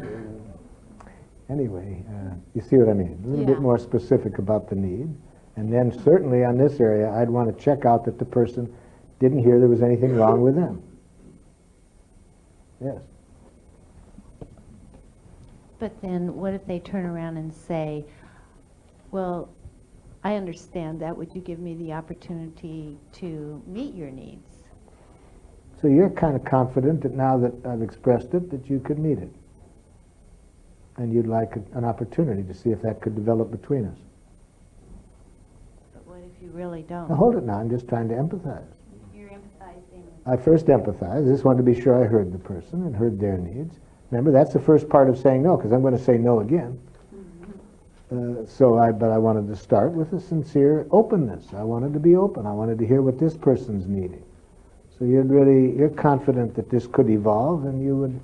Anyway, you see what I mean? A little bit more specific about the need. And then certainly on this area, I'd want to check out that the person didn't hear there was anything wrong with them. Yes. But then what if they turn around and say, well, I understand that. Would you give me the opportunity to meet your needs? So you're kind of confident that now that I've expressed it, that you could meet it. And you'd like an opportunity to see if that could develop between us. But what if you really don't? Now hold it now, I'm just trying to empathize. You're empathizing. I first empathized. I just wanted to be sure I heard the person and heard their needs. Remember, that's the first part of saying no, because I'm going to say no again. But I wanted to start with a sincere openness. I wanted to be open. I wanted to hear what this person's needing. So you're confident that this could evolve, and you would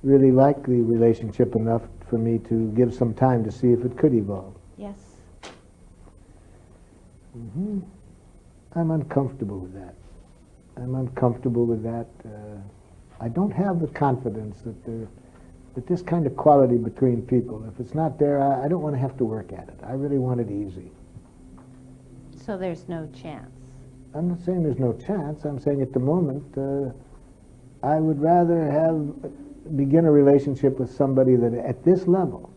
really like the relationship enough for me to give some time to see if it could evolve. Yes. I'm uncomfortable with that. I'm uncomfortable with that. I don't have the confidence that this kind of quality between people, if it's not there, I don't want to have to work at it. I really want it easy. So there's no chance. I'm not saying there's no chance. I'm saying at the moment, I would rather begin a relationship with somebody that at this level,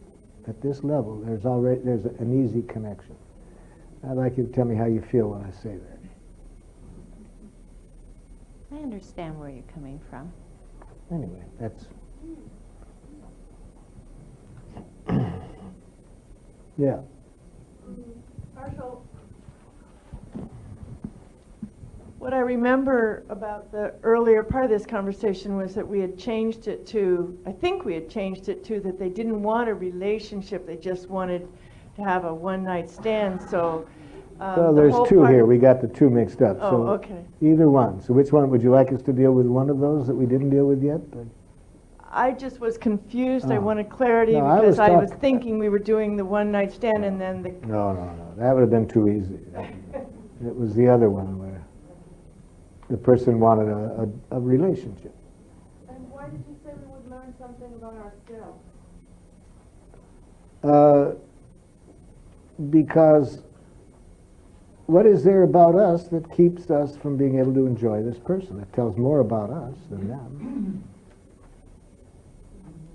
there's an easy connection. I'd like you to tell me how you feel when I say that. I understand where you're coming from. Anyway, that's... Yeah. Marshall, what I remember about the earlier part of this conversation was that we had changed it to, I think we had changed it to that they didn't want a relationship, they just wanted to have a one-night stand, so... well, there's two here. We got the two mixed up. Oh, so okay. Either one. So which one would you like us to deal with? One of those that we didn't deal with yet? I just was confused. I Oh. wanted clarity No, I because was I was talk- thinking we were doing the one-night stand and then the... No. That would have been too easy. It was the other one where the person wanted a relationship. And why did you say we would learn something about ourselves? Because what is there about us that keeps us from being able to enjoy this person? It tells more about us than them.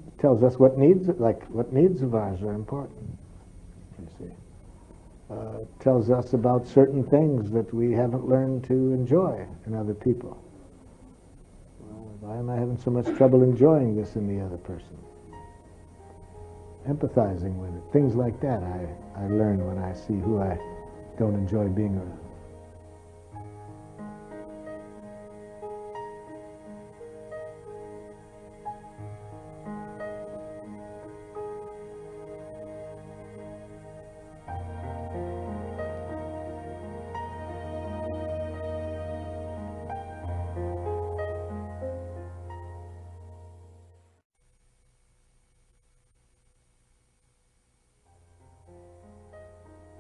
It tells us what needs of ours are important, you see. It tells us about certain things that we haven't learned to enjoy in other people. Well, why am I having so much trouble enjoying this in the other person? Empathizing with it, things like that I learn when I see who I don't enjoy being around.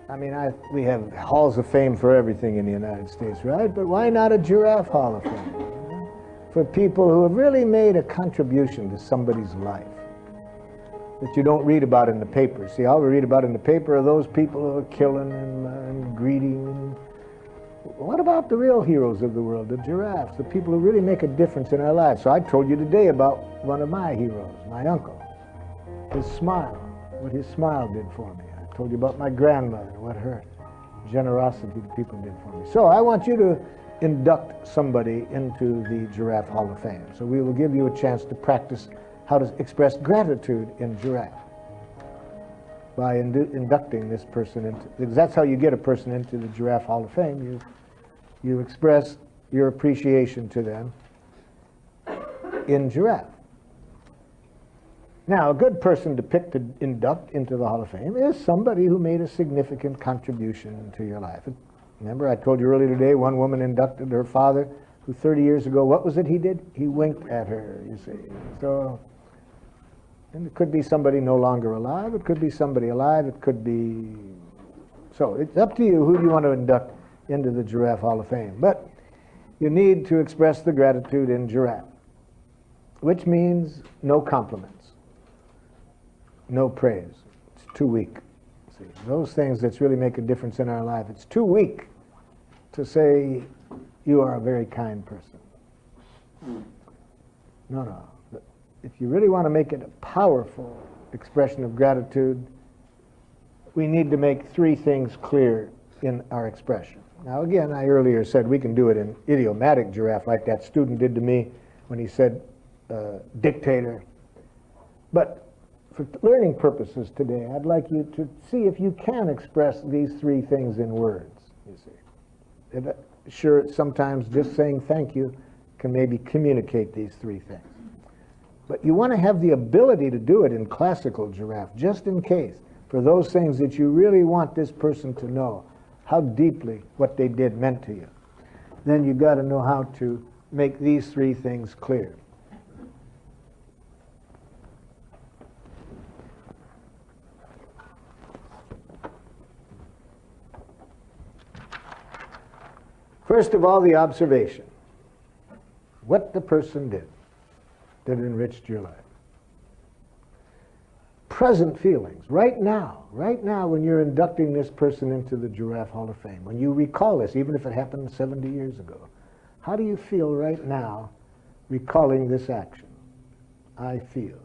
I mean, we have halls of fame for everything in the United States, right? But why not a giraffe hall of fame? For people who have really made a contribution to somebody's life that you don't read about in the paper. See, all we read about in the paper are those people who are killing and greeting. What about the real heroes of the world, the giraffes, the people who really make a difference in our lives? So I told you today about one of my heroes, my uncle, his smile, what his smile did for me. I told you about my grandmother, what her generosity to people did for me. So I want you to induct somebody into the Giraffe Hall of Fame. So we will give you a chance to practice how to express gratitude in giraffe by inducting this person into, because that's how you get a person into the Giraffe Hall of Fame. You express your appreciation to them in giraffe. Now, a good person to pick to induct into the Hall of Fame is somebody who made a significant contribution to your life. Remember, I told you earlier today, one woman inducted her father, who 30 years ago, what was it he did? He winked at her, you see. So, and it could be somebody no longer alive, it could be somebody alive, it could be... So, it's up to you who do you want to induct into the Giraffe Hall of Fame. But you need to express the gratitude in giraffe, which means no compliments, no praise. It's too weak. See, those things that really make a difference in our life, it's too weak to say you are a very kind person. No, no. If you really want to make it a powerful expression of gratitude, we need to make three things clear in our expression. Now again, I earlier said we can do it in idiomatic giraffe like that student did to me when he said dictator. But for learning purposes today, I'd like you to see if you can express these three things in words, you see. Sure, sometimes just saying thank you can maybe communicate these three things. But you want to have the ability to do it in classical giraffe, just in case, for those things that you really want this person to know, how deeply what they did meant to you. Then you've got to know how to make these three things clear. First of all, the observation. What the person did that enriched your life. Present feelings, right now when you're inducting this person into the Giraffe Hall of Fame, when you recall this, even if it happened 70 years ago, how do you feel right now recalling this action? I feel.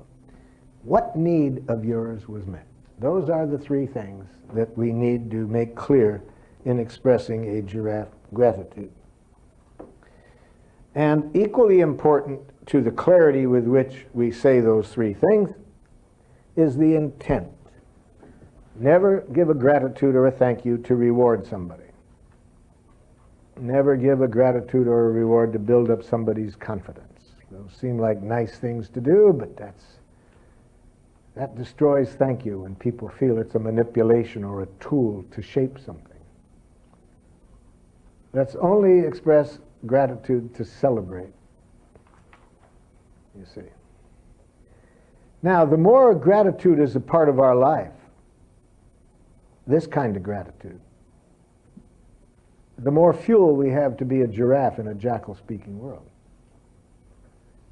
What need of yours was met? Those are the three things that we need to make clear in expressing a giraffe gratitude. And equally important to the clarity with which we say those three things is the intent. Never give a gratitude or a thank you to reward somebody. Never give a gratitude or a reward to build up somebody's confidence. Those seem like nice things to do, but that destroys thank you when people feel it's a manipulation or a tool to shape something. Let's only express gratitude to celebrate, you see. Now, the more gratitude is a part of our life, this kind of gratitude, the more fuel we have to be a giraffe in a jackal-speaking world.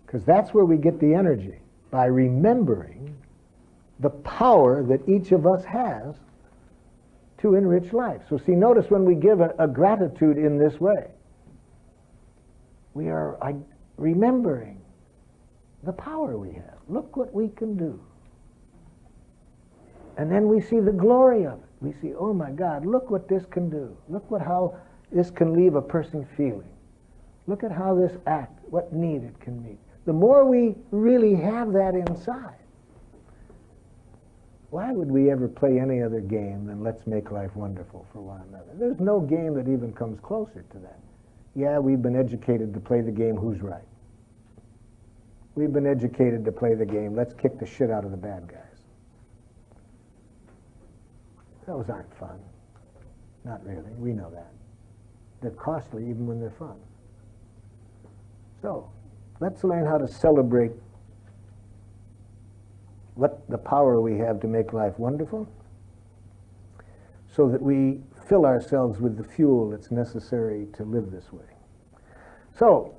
Because that's where we get the energy, by remembering the power that each of us has to enrich life. So see, notice when we give a gratitude in this way, we are remembering the power we have. Look what we can do. And then we see the glory of it. We see, oh my God, look what this can do. Look how this can leave a person feeling. Look at how this act, what need it can meet. The more we really have that inside, why would we ever play any other game than let's make life wonderful for one another? There's no game that even comes closer to that. Yeah, we've been educated to play the game, who's right? We've been educated to play the game, let's kick the shit out of the bad guys. Those aren't fun. Not really, we know that. They're costly even when they're fun. So, let's learn how to celebrate what the power we have to make life wonderful, so that we fill ourselves with the fuel that's necessary to live this way. So,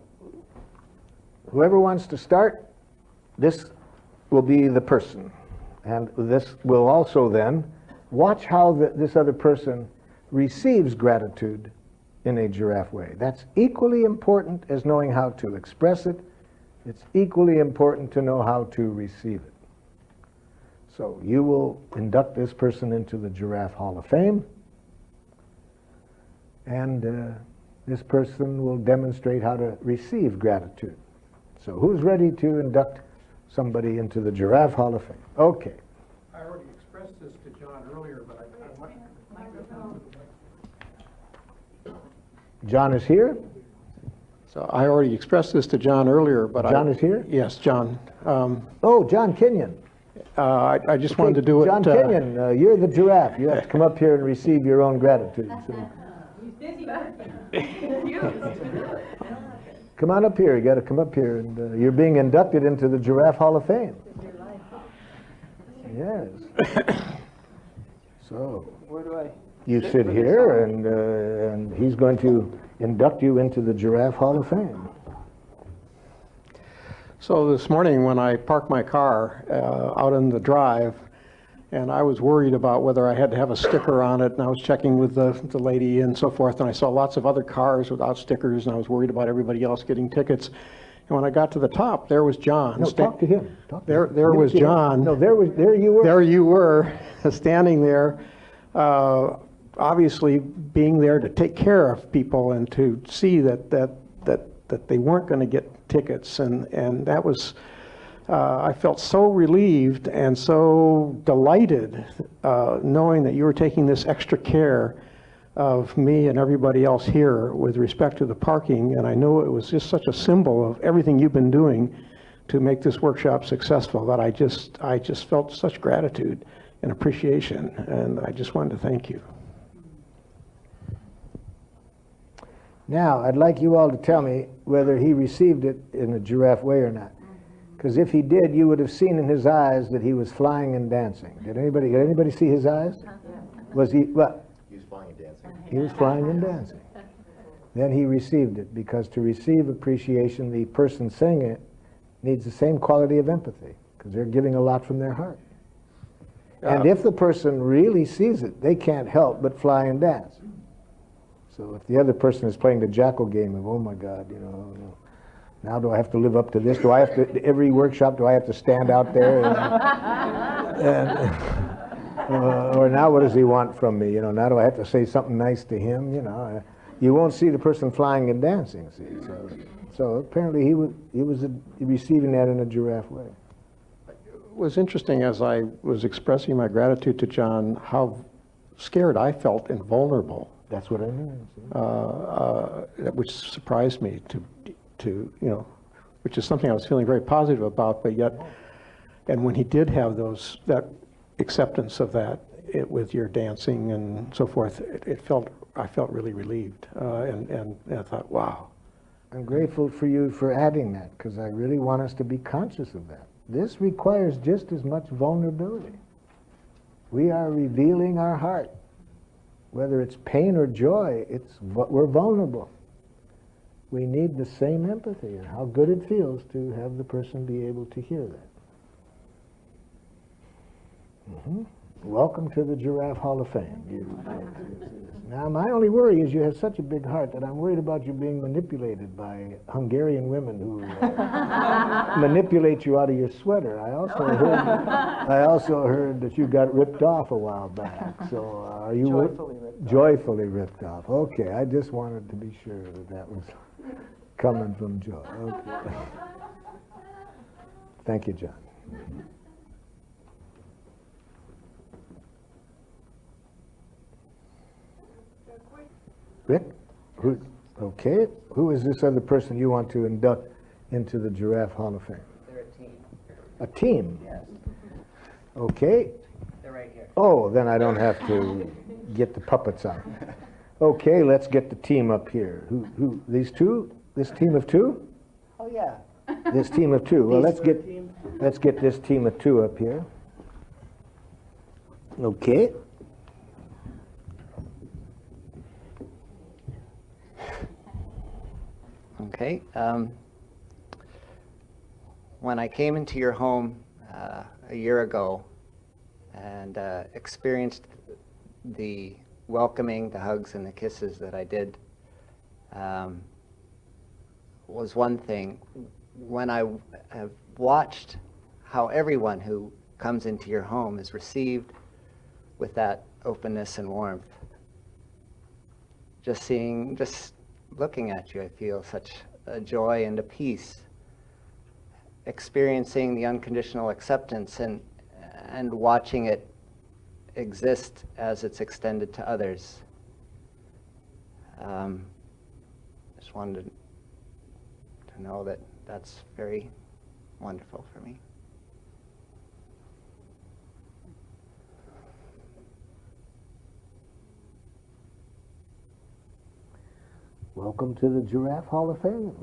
whoever wants to start, this will be the person. And this will also then watch how this other person receives gratitude in a giraffe way. That's equally important as knowing how to express it. It's equally important to know how to receive it. So you will induct this person into the Giraffe Hall of Fame, and this person will demonstrate how to receive gratitude. So who's ready to induct somebody into the Giraffe Hall of Fame? Okay. I already expressed this to John earlier, but I want John is here? So I already expressed this to John earlier, but John is here? Yes, John. Oh, John Kenyon. I just wanted to do it. John Kenyon, you're the giraffe. You have to come up here and receive your own gratitude. So. Come on up here. You got to come up here, and you're being inducted into the Giraffe Hall of Fame. Yes. So. Where do I? You sit here, and he's going to induct you into the Giraffe Hall of Fame. So this morning when I parked my car out in the drive, and I was worried about whether I had to have a sticker on it, and I was checking with the lady and so forth, and I saw lots of other cars without stickers, and I was worried about everybody else getting tickets. And when I got to the top, there was John. No, talk to him. There was John. No, there you were. There you were, standing there, obviously being there to take care of people and to see that they weren't going to get tickets, and that was. I felt so relieved and so delighted knowing that you were taking this extra care of me and everybody else here with respect to the parking, and I know it was just such a symbol of everything you've been doing to make this workshop successful that I just felt such gratitude and appreciation, and I just wanted to thank you. Now, I'd like you all to tell me whether he received it in a giraffe way or not. Because if he did, you would have seen in his eyes that he was flying and dancing. Did anybody see his eyes? Was he, what? He was flying and dancing. He was flying and dancing. Then he received it, because to receive appreciation, the person saying it needs the same quality of empathy, because they're giving a lot from their heart. And if the person really sees it, they can't help but fly and dance. So if the other person is playing the jackal game of, oh my God, you know, now do I have to live up to this? Do I have to, every workshop, do I have to stand out there? Or now what does he want from me? You know, now do I have to say something nice to him? You know, you won't see the person flying and dancing, see. So apparently he was receiving that in a giraffe way. It was interesting as I was expressing my gratitude to John, how scared I felt and vulnerable. That's what I mean. Which surprised me to you know, which is something I was feeling very positive about, but yet, and when he did have that acceptance of that with your dancing and so forth, I felt really relieved, and I thought, wow. I'm grateful for you for adding that, because I really want us to be conscious of that. This requires just as much vulnerability. We are revealing our heart. Whether it's pain or joy, we're vulnerable. We need the same empathy, and how good it feels to have the person be able to hear that. Welcome to the Giraffe Hall of Fame. Now, my only worry is you have such a big heart that I'm worried about you being manipulated by Hungarian women who manipulate you out of your sweater. I also heard that you got ripped off a while back. So are you joyfully ripped off? Okay, I just wanted to be sure that was coming from joy. Okay. Thank you, John. Rick? Okay. Who is this other person you want to induct into the Giraffe Hall of Fame? They're a team. A team? Yes. Okay. They're right here. Oh, then I don't have to get the puppets out. Okay, let's get the team up here. Who? These two? This team of two? Oh, yeah. This team of two. Well, let's get this team of two up here. Okay. Okay. When I came into your home a year ago and experienced the welcoming, the hugs and the kisses that I did, was one thing. When I have watched how everyone who comes into your home is received with that openness and warmth, just looking at you, I feel such a joy and a peace. Experiencing the unconditional acceptance and watching it exist as it's extended to others. Just wanted to know that that's very wonderful for me. Welcome to the Giraffe Hall of Fame.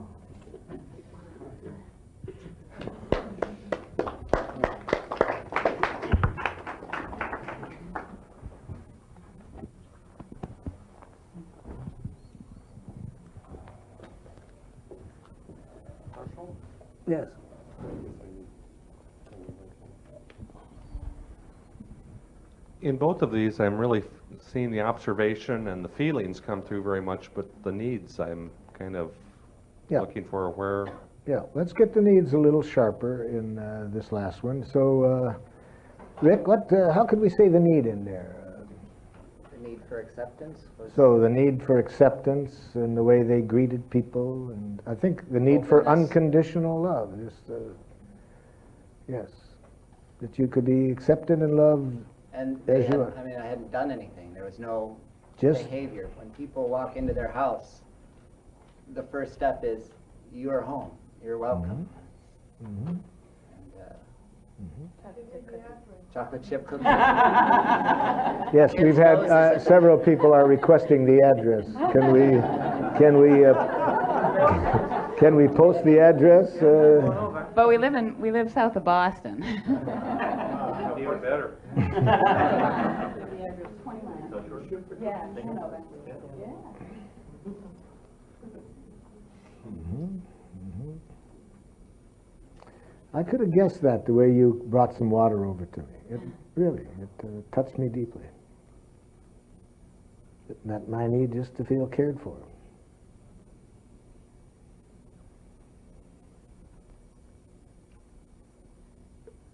Yes. In both of these, I'm really seeing the observation and the feelings come through very much, but the needs, I'm kind of looking for where. Yeah, let's get the needs a little sharper in this last one. So, Rick, how could we say the need in there? The need for acceptance? So the need for acceptance and the way they greeted people, and I think the need for unconditional love. Just, yes, that you could be accepted and loved And as you are. I mean, I hadn't done anything. There was no Just- behavior. When people walk into their house, the first step is, you are home. You're welcome. Mm-hmm. And, chocolate chip cookies. Yes, we've had several people are requesting the address. Can we post the address? But we live south of Boston. Even better. I could have guessed that the way you brought some water over to me. It touched me deeply. That my need just to feel cared for.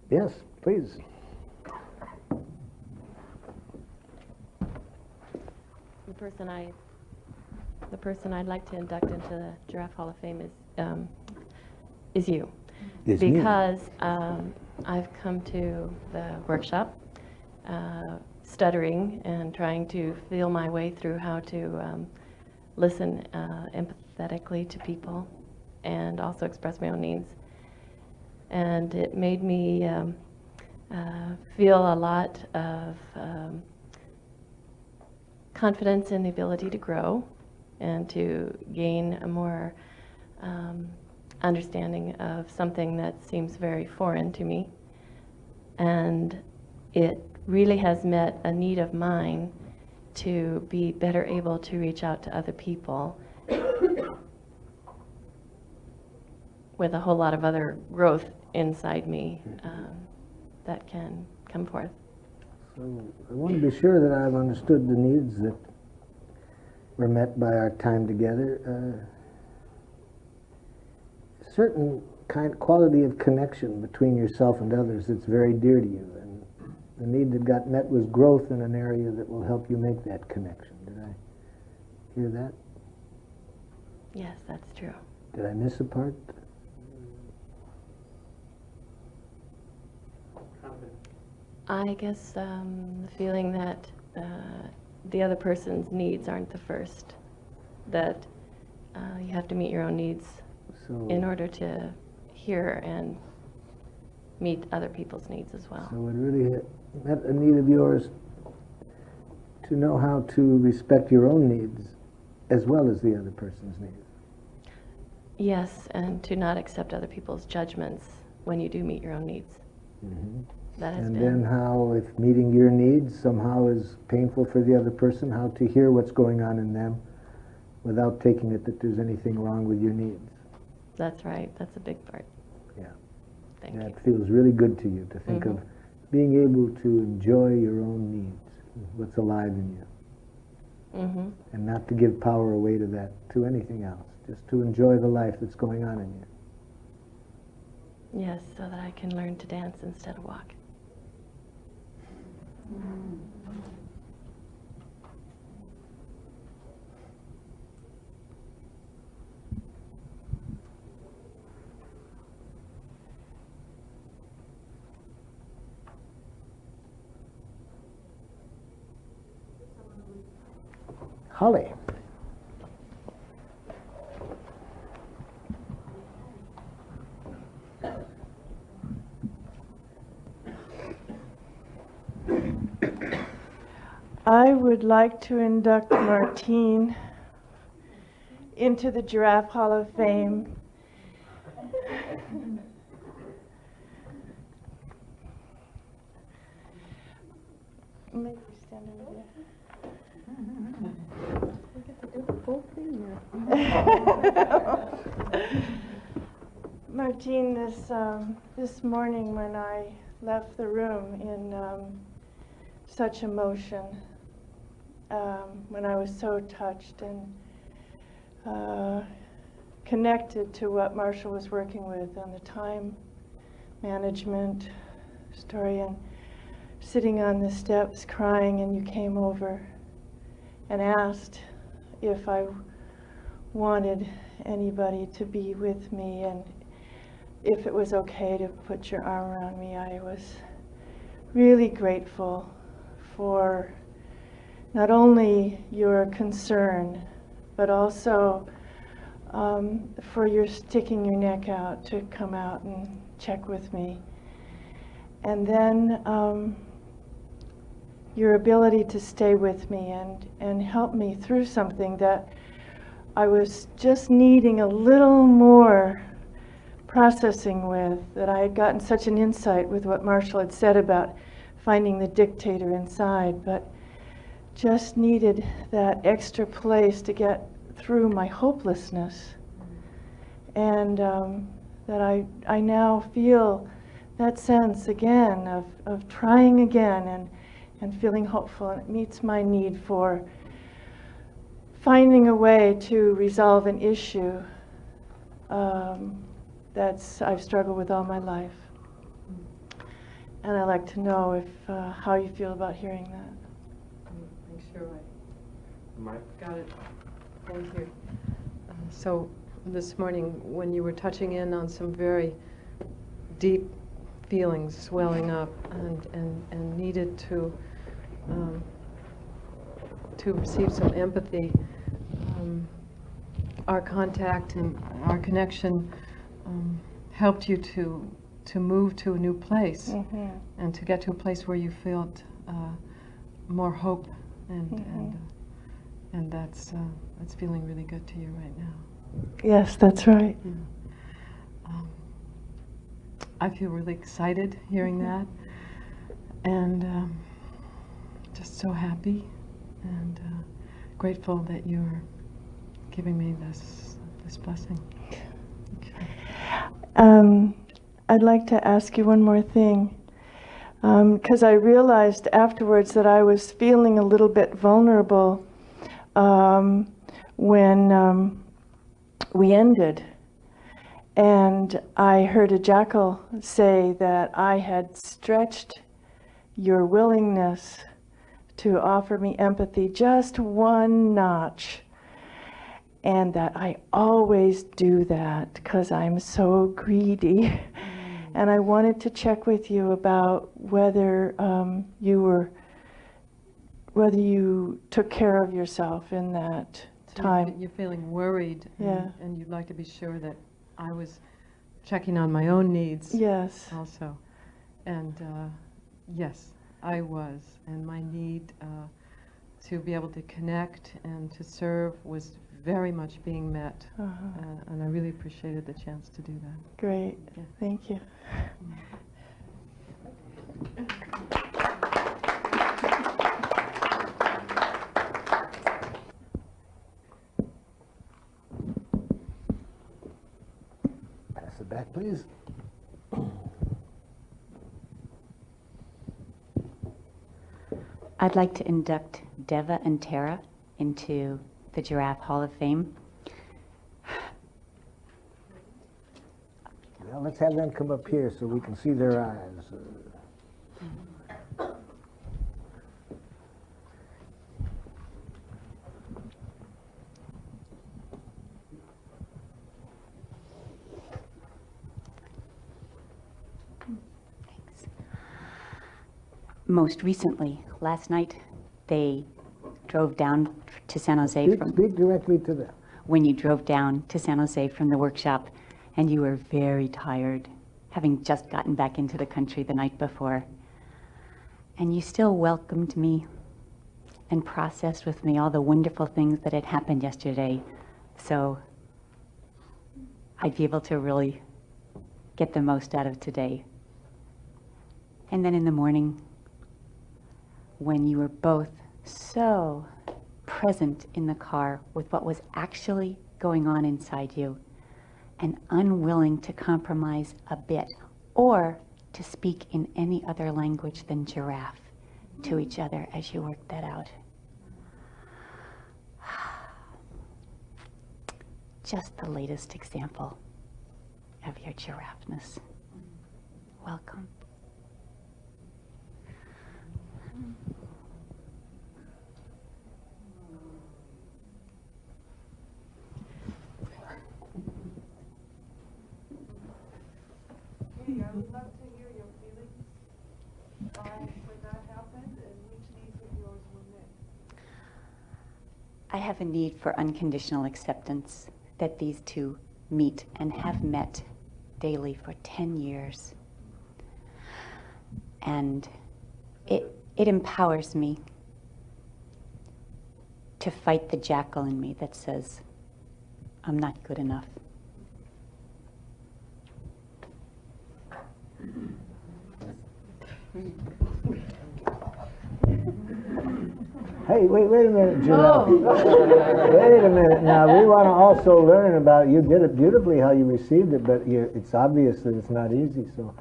Yes, please. The person I'd like to induct into the Giraffe Hall of Fame is you. Is me. Because I've come to the workshop stuttering and trying to feel my way through how to listen empathetically to people and also express my own needs. And it made me feel a lot of confidence in the ability to grow and to gain a more understanding of something that seems very foreign to me. And it really has met a need of mine to be better able to reach out to other people with a whole lot of other growth inside me that can come forth. So I want to be sure that I've understood the needs that were met by our time together. Certain quality of connection between yourself and others that's very dear to you, and the need that got met was growth in an area that will help you make that connection. Did I hear that? Yes, that's true. Did I miss a part? I guess the feeling that the other person's needs aren't the first, that you have to meet your own needs in order to hear and meet other people's needs as well. So it really met a need of yours to know how to respect your own needs as well as the other person's needs. Yes, and to not accept other people's judgments when you do meet your own needs. Mm-hmm. That has And been. then how, if meeting your needs somehow is painful for the other person, how to hear what's going on in them without taking it that there's anything wrong with your needs. That's right. That's a big part. Yeah. Thank you. That feels really good to you, to think of being able to enjoy your own needs, what's alive in you, and not to give power away to that, to anything else, just to enjoy the life that's going on in you. Yes, so that I can learn to dance instead of walk. Holly. I would like to induct Martine into the Giraffe Hall of Fame. Make her stand over there. We get to do the full thing here. Jean, this morning when I left the room in such emotion, when I was so touched and connected to what Marshall was working with on the time management story, and sitting on the steps crying, and you came over and asked if I wanted anybody to be with me and if it was okay to put your arm around me. I was really grateful for not only your concern, but also for your sticking your neck out to come out and check with me. And then your ability to stay with me and help me through something that I was just needing a little more processing with, that I had gotten such an insight with what Marshall had said about finding the dictator inside, but just needed that extra place to get through my hopelessness. And that I now feel that sense again of trying again and feeling hopeful, and it meets my need for finding a way to resolve an issue that's I've struggled with all my life. And I'd like to know if how you feel about hearing that. Make sure I got it. Thank you. So this morning, when you were touching in on some very deep feelings swelling up and needed to receive some empathy, our contact and our connection helped you to move to a new place, and to get to a place where you felt more hope, and that's feeling really good to you right now. Yes, that's right. Yeah. I feel really excited hearing that, and just so happy and grateful that you're giving me this blessing. I'd like to ask you one more thing, because I realized afterwards that I was feeling a little bit vulnerable when we ended. And I heard a jackal say that I had stretched your willingness to offer me empathy just one notch, and that I always do that because I'm so greedy. And I wanted to check with you about whether whether you took care of yourself in that time. You're feeling worried, Yeah. and you'd like to be sure that I was checking on my own needs. Yes. Also, and yes, I was, and my need to be able to connect and to serve was very much being met, and I really appreciated the chance to do that. Great. Yeah. Thank you. Pass it back, please. I'd like to induct Deva and Tara into the Giraffe Hall of Fame. Well, let's have them come up here so we can see their eyes. Most recently, last night, they drove down to San Jose Speak directly to them. when you drove down to San Jose from the workshop, and you were very tired, having just gotten back into the country the night before. And you still welcomed me and processed with me all the wonderful things that had happened yesterday, so I'd be able to really get the most out of today. And then in the morning, when you were both so present in the car with what was actually going on inside you, and unwilling to compromise a bit or to speak in any other language than giraffe to each other as you work that out. Just the latest example of your giraffeness. Welcome. Hey, I would love to hear your feelings when that happened and which needs of yours were met. I have a need for unconditional acceptance that these two meet and have met daily for 10 years. And it empowers me to fight the jackal in me that says, I'm not good enough. Hey, wait a minute, Giraffe. Wait a minute. Now, we want to also learn about, you did it beautifully how you received it, but it's obvious that it's not easy. So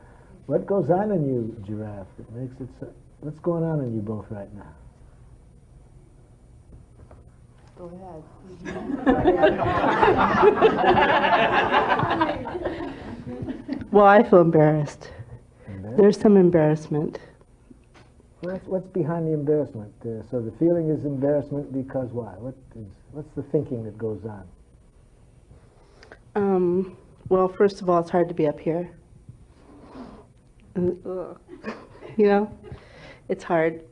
what goes on in you, Giraffe? It makes it so, what's going on in you both right now? Go ahead. Well, I feel embarrassed. There's some embarrassment. What's behind the embarrassment? So the feeling is embarrassment because why? What's the thinking that goes on? Well, first of all, it's hard to be up here. You know, it's hard.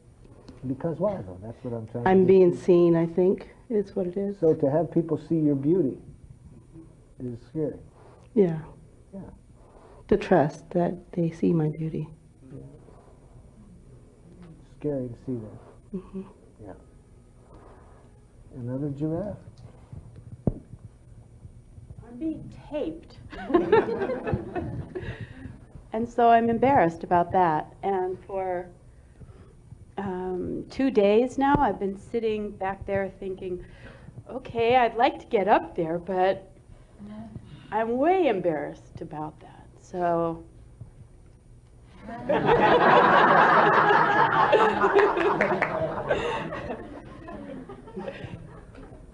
Because why, though? That's what I'm trying to I'm get being to. seen, I think, is what it is. So to have people see your beauty is scary. Yeah. Yeah. To trust that they see my beauty. Scary to see that. Mm-hmm. Yeah. Another giraffe. I'm being taped. And so I'm embarrassed about that. And for 2 days now, I've been sitting back there thinking, okay, I'd like to get up there, but I'm way embarrassed about that. So.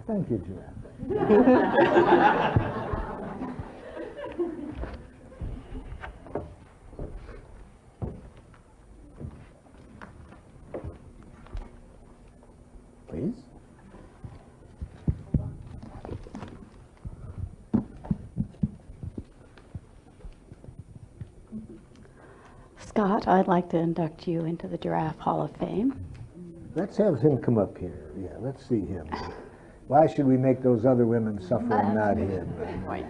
Thank you, Giraffe. Please. Scott, I'd like to induct you into the Giraffe Hall of Fame. Let's have him come up here. Yeah, let's see him. Why should we make those other women suffer and not him? Right.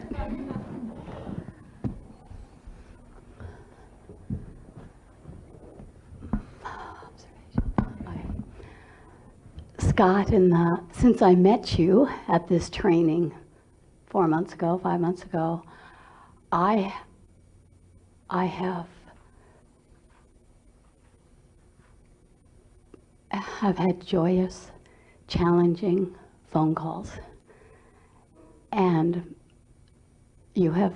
Scott, since I met you at this training 4 months ago, 5 months ago, I have had joyous, challenging phone calls. And you have,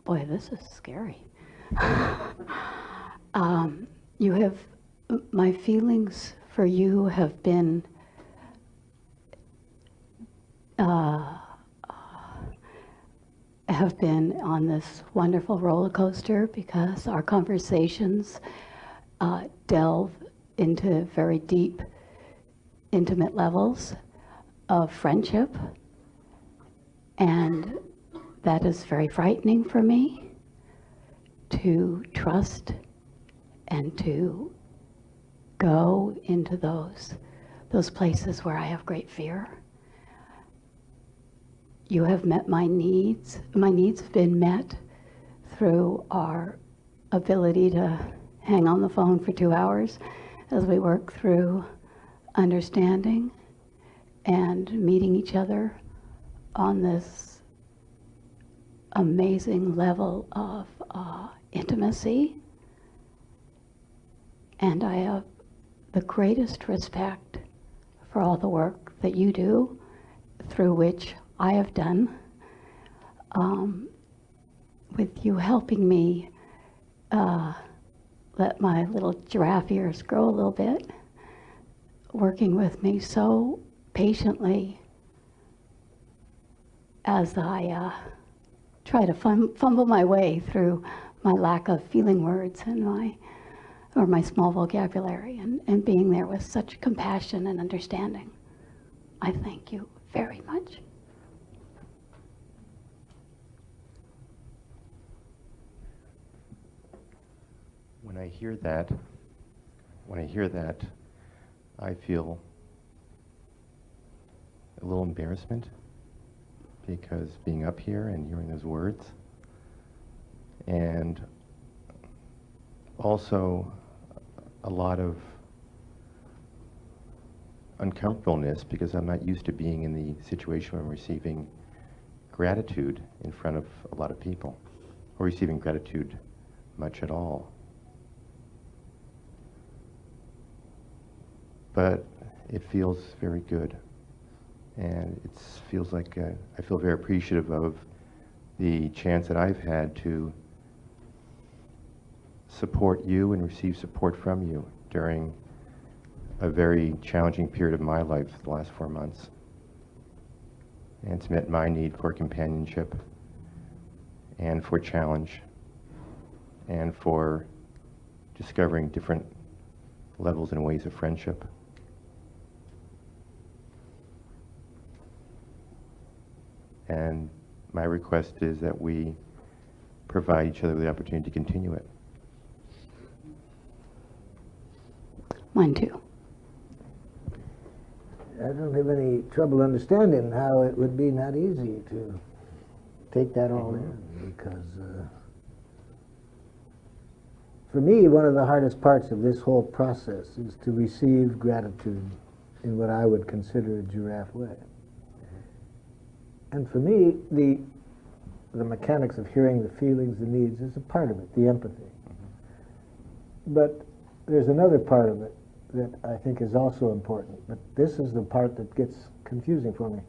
boy, this is scary. You have, my feelings for you have been on this wonderful roller coaster because our conversations delve into very deep, intimate levels of friendship, and that is very frightening for me to trust and to go into those places where I have great fear. You have met my needs. My needs have been met through our ability to hang on the phone for 2 hours as we work through understanding and meeting each other on this amazing level of intimacy. And I have the greatest respect for all the work that you do, through which I have done, with you helping me let my little giraffe ears grow a little bit, working with me so patiently as I try to fumble my way through my lack of feeling words and my small vocabulary, and being there with such compassion and understanding. I thank you very much. When I hear that, I feel a little embarrassment, because being up here and hearing those words, and also a lot of uncomfortableness, because I'm not used to being in the situation where I'm receiving gratitude in front of a lot of people, or receiving gratitude much at all. But it feels very good, and it feels like I feel very appreciative of the chance that I've had to support you and receive support from you during a very challenging period of my life, the last 4 months. And it's met my need for companionship and for challenge and for discovering different levels and ways of friendship. And my request is that we provide each other with the opportunity to continue it. Mine too. I don't have any trouble understanding how it would be not easy to take that all in, because for me, one of the hardest parts of this whole process is to receive gratitude in what I would consider a giraffe way. And for me, the mechanics of hearing the feelings, the needs, is a part of it, the empathy. But there's another part of it that I think is also important, but this is the part that gets confusing for me.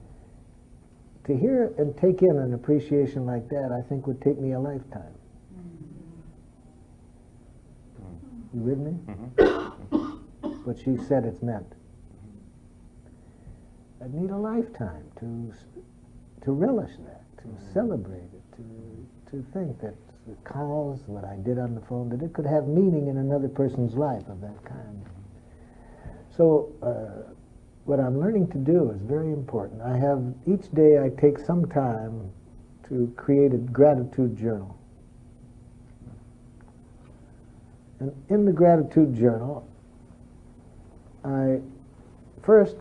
To hear and take in an appreciation like that, I think would take me a lifetime. You with me? What she said it's meant. I'd need a lifetime to relish that, to celebrate it, to think that the calls, what I did on the phone, that it could have meaning in another person's life of that kind. So what I'm learning to do is very important. Each day I take some time to create a gratitude journal. And in the gratitude journal, I first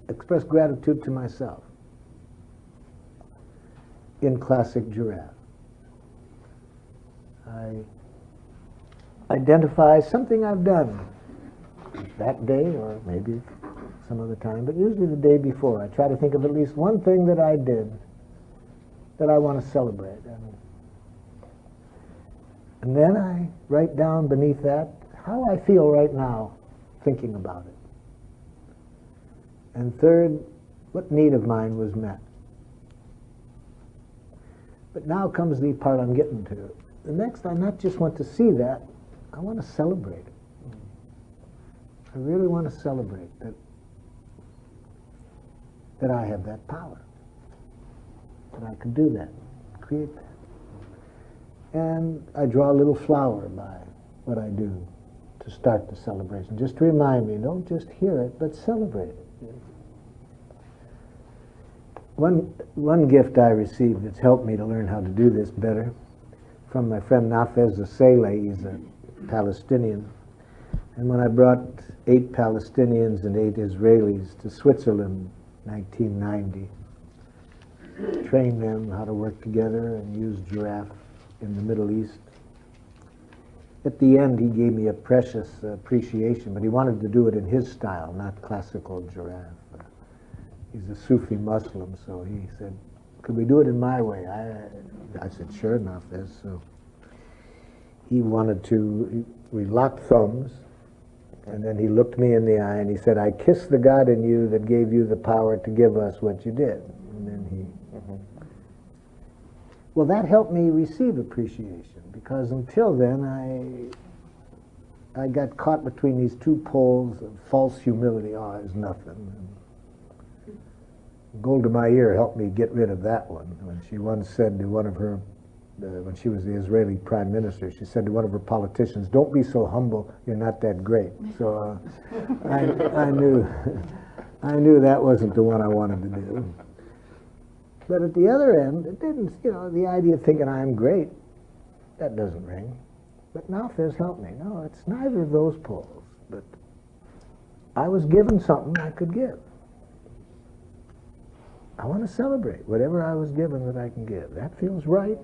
express gratitude to myself in classic giraffe. I identify something I've done that day, or maybe some other time, but usually the day before. I try to think of at least one thing that I did that I want to celebrate. And then I write down beneath that how I feel right now thinking about it. And third, what need of mine was met. But now comes the part I'm getting to. The next, I not just want to see that, I want to celebrate it. I really want to celebrate that I have that power, that I can do that, create that. And I draw a little flower by what I do to start the celebration, just to remind me, don't just hear it, but celebrate it. One gift I received that's helped me to learn how to do this better, from my friend Nafez Saleh. He's a Palestinian. And when I brought 8 Palestinians and 8 Israelis to Switzerland in 1990, trained them how to work together and use giraffe in the Middle East. At the end, he gave me a precious appreciation, but he wanted to do it in his style, not classical giraffe. He's a Sufi Muslim, so he said, could we do it in my way? I said, sure enough. So he wanted to, we locked thumbs, and then he looked me in the eye and he said, I kiss the God in you that gave you the power to give us what you did. And then he Well, that helped me receive appreciation, because until then I got caught between these two poles of false humility. Oh, it's nothing. And Golda Meir helped me get rid of that one when she once said to one of her, when she was the Israeli prime minister, she said to one of her politicians, "Don't be so humble, you're not that great." So I knew that wasn't the one I wanted to do. But at the other end, it didn't, the idea of thinking I'm great, that doesn't ring. But Nalf has helped me. No, it's neither of those poles. But I was given something I could give. I want to celebrate whatever I was given that I can give. That feels right,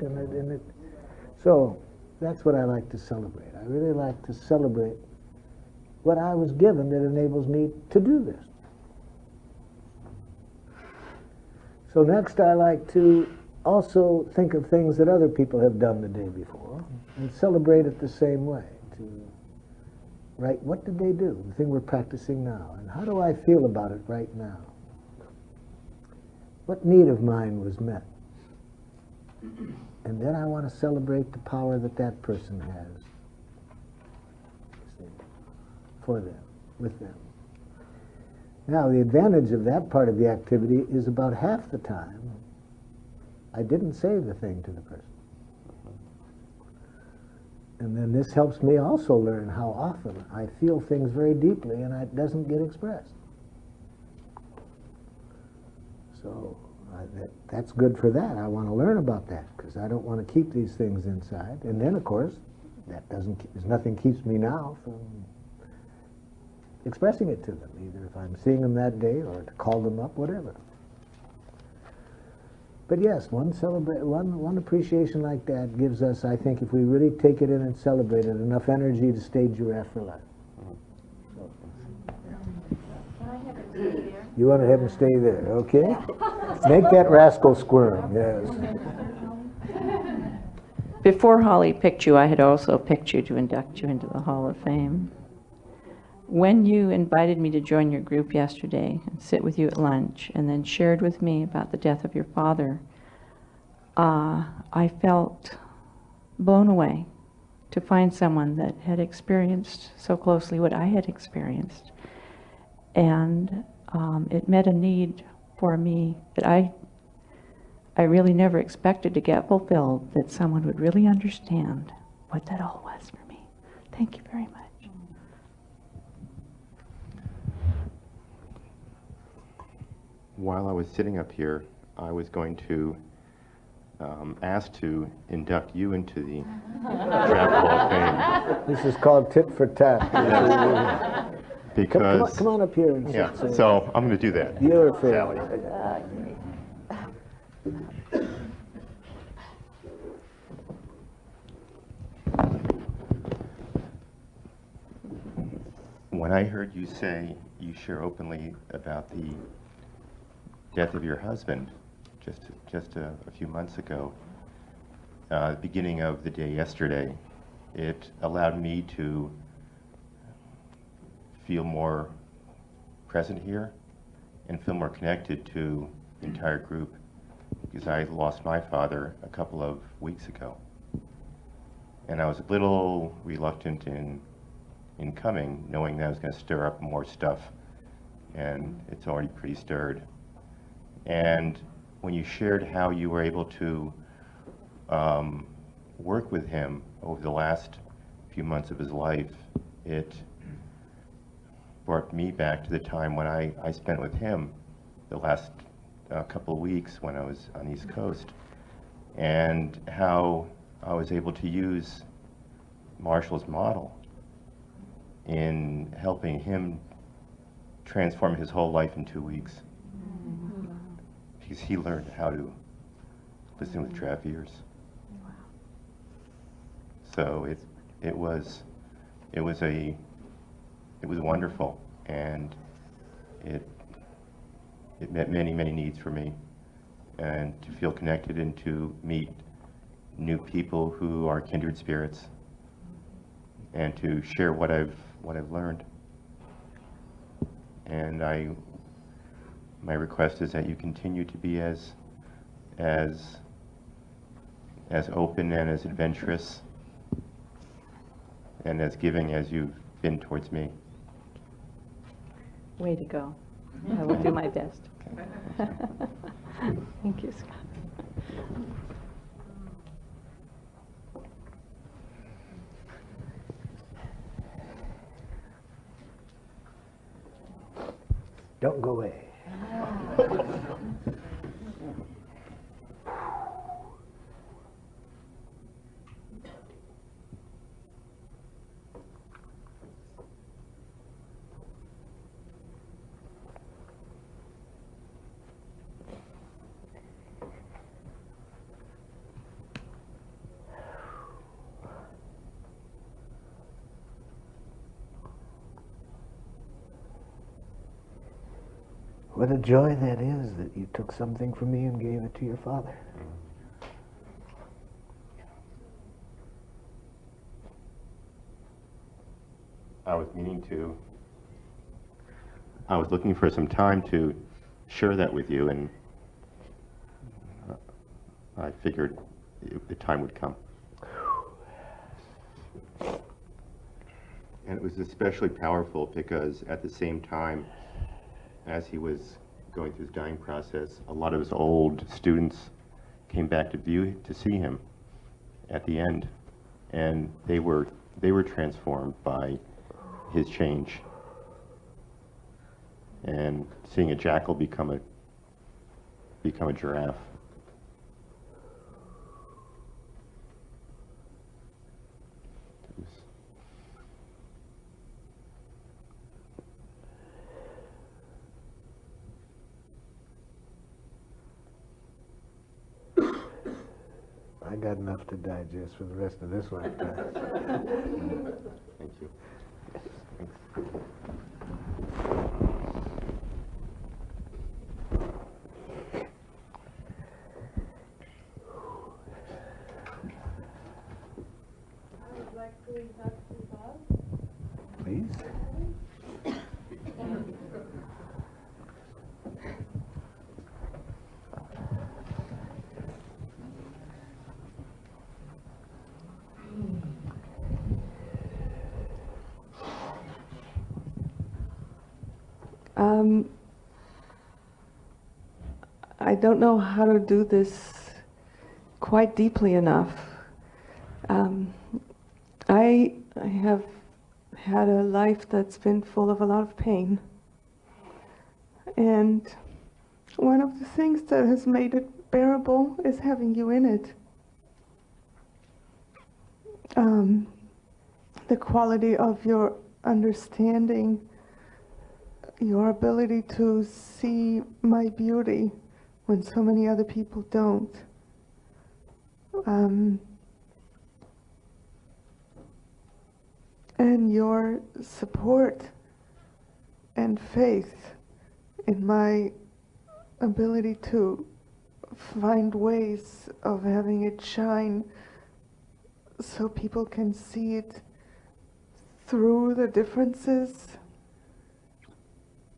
so that's what I like to celebrate. I really like to celebrate what I was given that enables me to do this. So next, I like to also think of things that other people have done the day before and celebrate it the same way. Right? What did they do? The thing we're practicing now. And how do I feel about it right now? What need of mine was met? And then I want to celebrate the power that that person has for them, with them. Now, the advantage of that part of the activity is about half the time I didn't say the thing to the person. And then this helps me also learn how often I feel things very deeply and it doesn't get expressed. So that's good for that. I want to learn about that because I don't want to keep these things inside. And then, of course, there's nothing keeps me now from expressing it to them, either if I'm seeing them that day or to call them up, whatever. But yes, one appreciation like that gives us, I think, if we really take it in and celebrate it, enough energy to stay giraffe for life. You want to have him stay there, okay? Make that rascal squirm, yes. Before Holly picked you, I had also picked you to induct you into the Hall of Fame. When you invited me to join your group yesterday and sit with you at lunch and then shared with me about the death of your father, I felt blown away to find someone that had experienced so closely what I had experienced. And it met a need for me that I really never expected to get fulfilled, that someone would really understand what that all was for me. Thank you very much. While I was sitting up here, I was going to ask to induct you into the Giraffe Hall of Fame. This is called tit for tat. Because come on up here and yeah, sit. so I'm going to do that. You're fair. Sally. When I heard you say you share openly about the death of your husband just a few months ago, the beginning of the day yesterday, it allowed me to feel more present here and feel more connected to the entire group, because I lost my father a couple of weeks ago. And I was a little reluctant in coming, knowing that I was going to stir up more stuff, and it's already pretty stirred. And when you shared how you were able to work with him over the last few months of his life, it brought me back to the time when I spent with him the last couple of weeks when I was on the East Coast, and how I was able to use Marshall's model in helping him transform his whole life in 2 weeks. Because he learned how to listen with giraffe ears. So it was wonderful, and it met many needs for me, and to feel connected and to meet new people who are kindred spirits, and to share what I've learned. And my request is that you continue to be as as open and as adventurous and as giving as you've been towards me. Way to go. I will do my best. Thank you, Scott. Don't go away. What a joy that is that you took something from me and gave it to your father. I was looking for some time to share that with you, and I figured the time would come. And it was especially powerful because at the same time, as he was going through his dying process, a lot of his old students came back to see him at the end, and they were transformed by his change. And seeing a jackal become a giraffe. I got enough to digest for the rest of this lifetime. Thank you. Please. I don't know how to do this quite deeply enough. I have had a life that's been full of a lot of pain. And one of the things that has made it bearable is having you in it. The quality of your understanding, your ability to see my beauty when so many other people don't. And your support and faith in my ability to find ways of having it shine so people can see it through the differences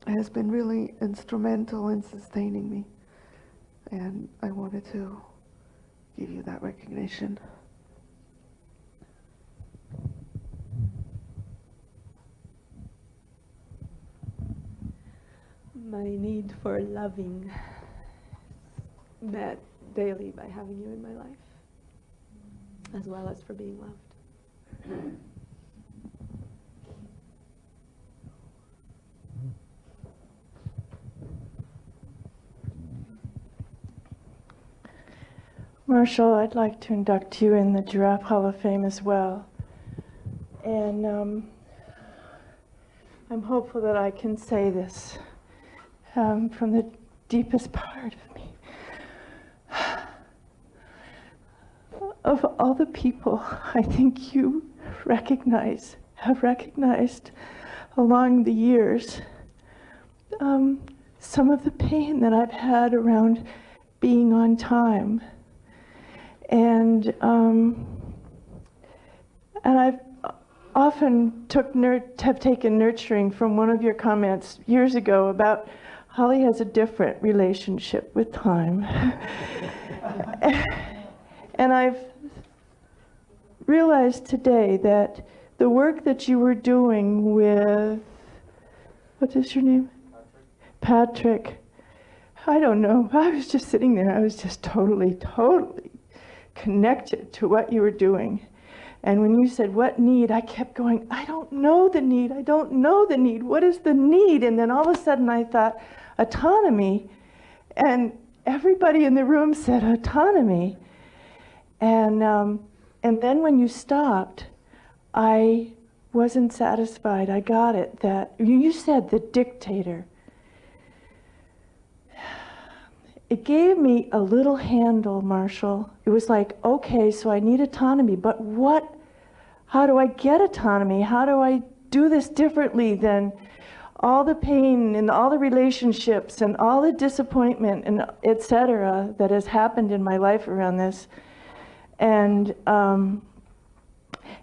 has been really instrumental in sustaining me. And I wanted to give you that recognition. My need for loving met daily by having you in my life, as well as for being loved. Marshall, I'd like to induct you in the Giraffe Hall of Fame as well. And I'm hopeful that I can say this from the deepest part of me. Of all the people I think you have recognized along the years, some of the pain that I've had around being on time. And I've often have taken nurturing from one of your comments years ago about Holly has a different relationship with time. And I've realized today that the work that you were doing with, what is your name? Patrick. I don't know. I was just sitting there. I was just totally connected to what you were doing. And when you said, what need? I kept going, I don't know the need. I don't know the need. What is the need? And then all of a sudden I thought, autonomy. And everybody in the room said autonomy. And then when you stopped, I wasn't satisfied. I got it. That you said the dictator. It gave me a little handle, Marshall. It was like, okay, so I need autonomy, but how do I get autonomy? How do I do this differently than all the pain and all the relationships and all the disappointment and etc. that has happened in my life around this? And I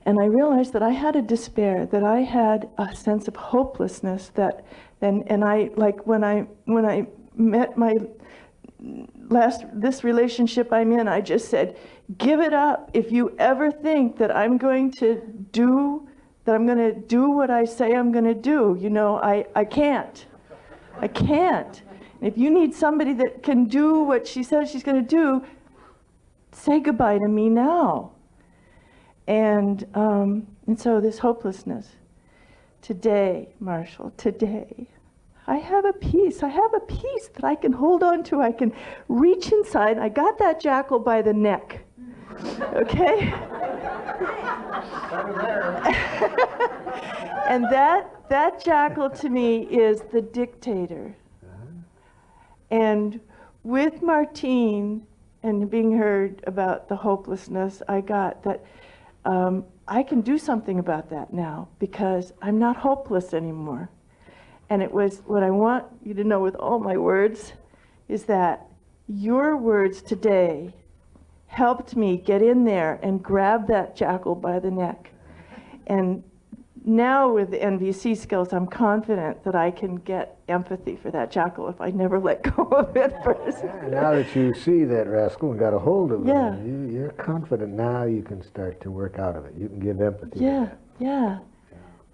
realized that I had a despair, that I had a sense of hopelessness, that and I, like when I met my this relationship I'm in, I just said, give it up. If you ever think that I'm going to do what I say I'm going to do, you know, I can't. I can't. If you need somebody that can do what she says she's going to do, say goodbye to me now. And so this hopelessness. Today, Marshall, today, I have a peace. I have a peace that I can hold on to. I can reach inside. I got that jackal by the neck. Okay? And that jackal to me is the dictator. And with Martine and being heard about the hopelessness, I got that I can do something about that now because I'm not hopeless anymore. And it was what I want you to know with all my words is that your words today helped me get in there and grab that jackal by the neck. And now with the NVC skills, I'm confident that I can get empathy for that jackal if I never let go of it first. Yeah, now that you see that rascal and got a hold of Yeah. it, you're confident now you can start to work out of it. You can give empathy. to Yeah, that. yeah.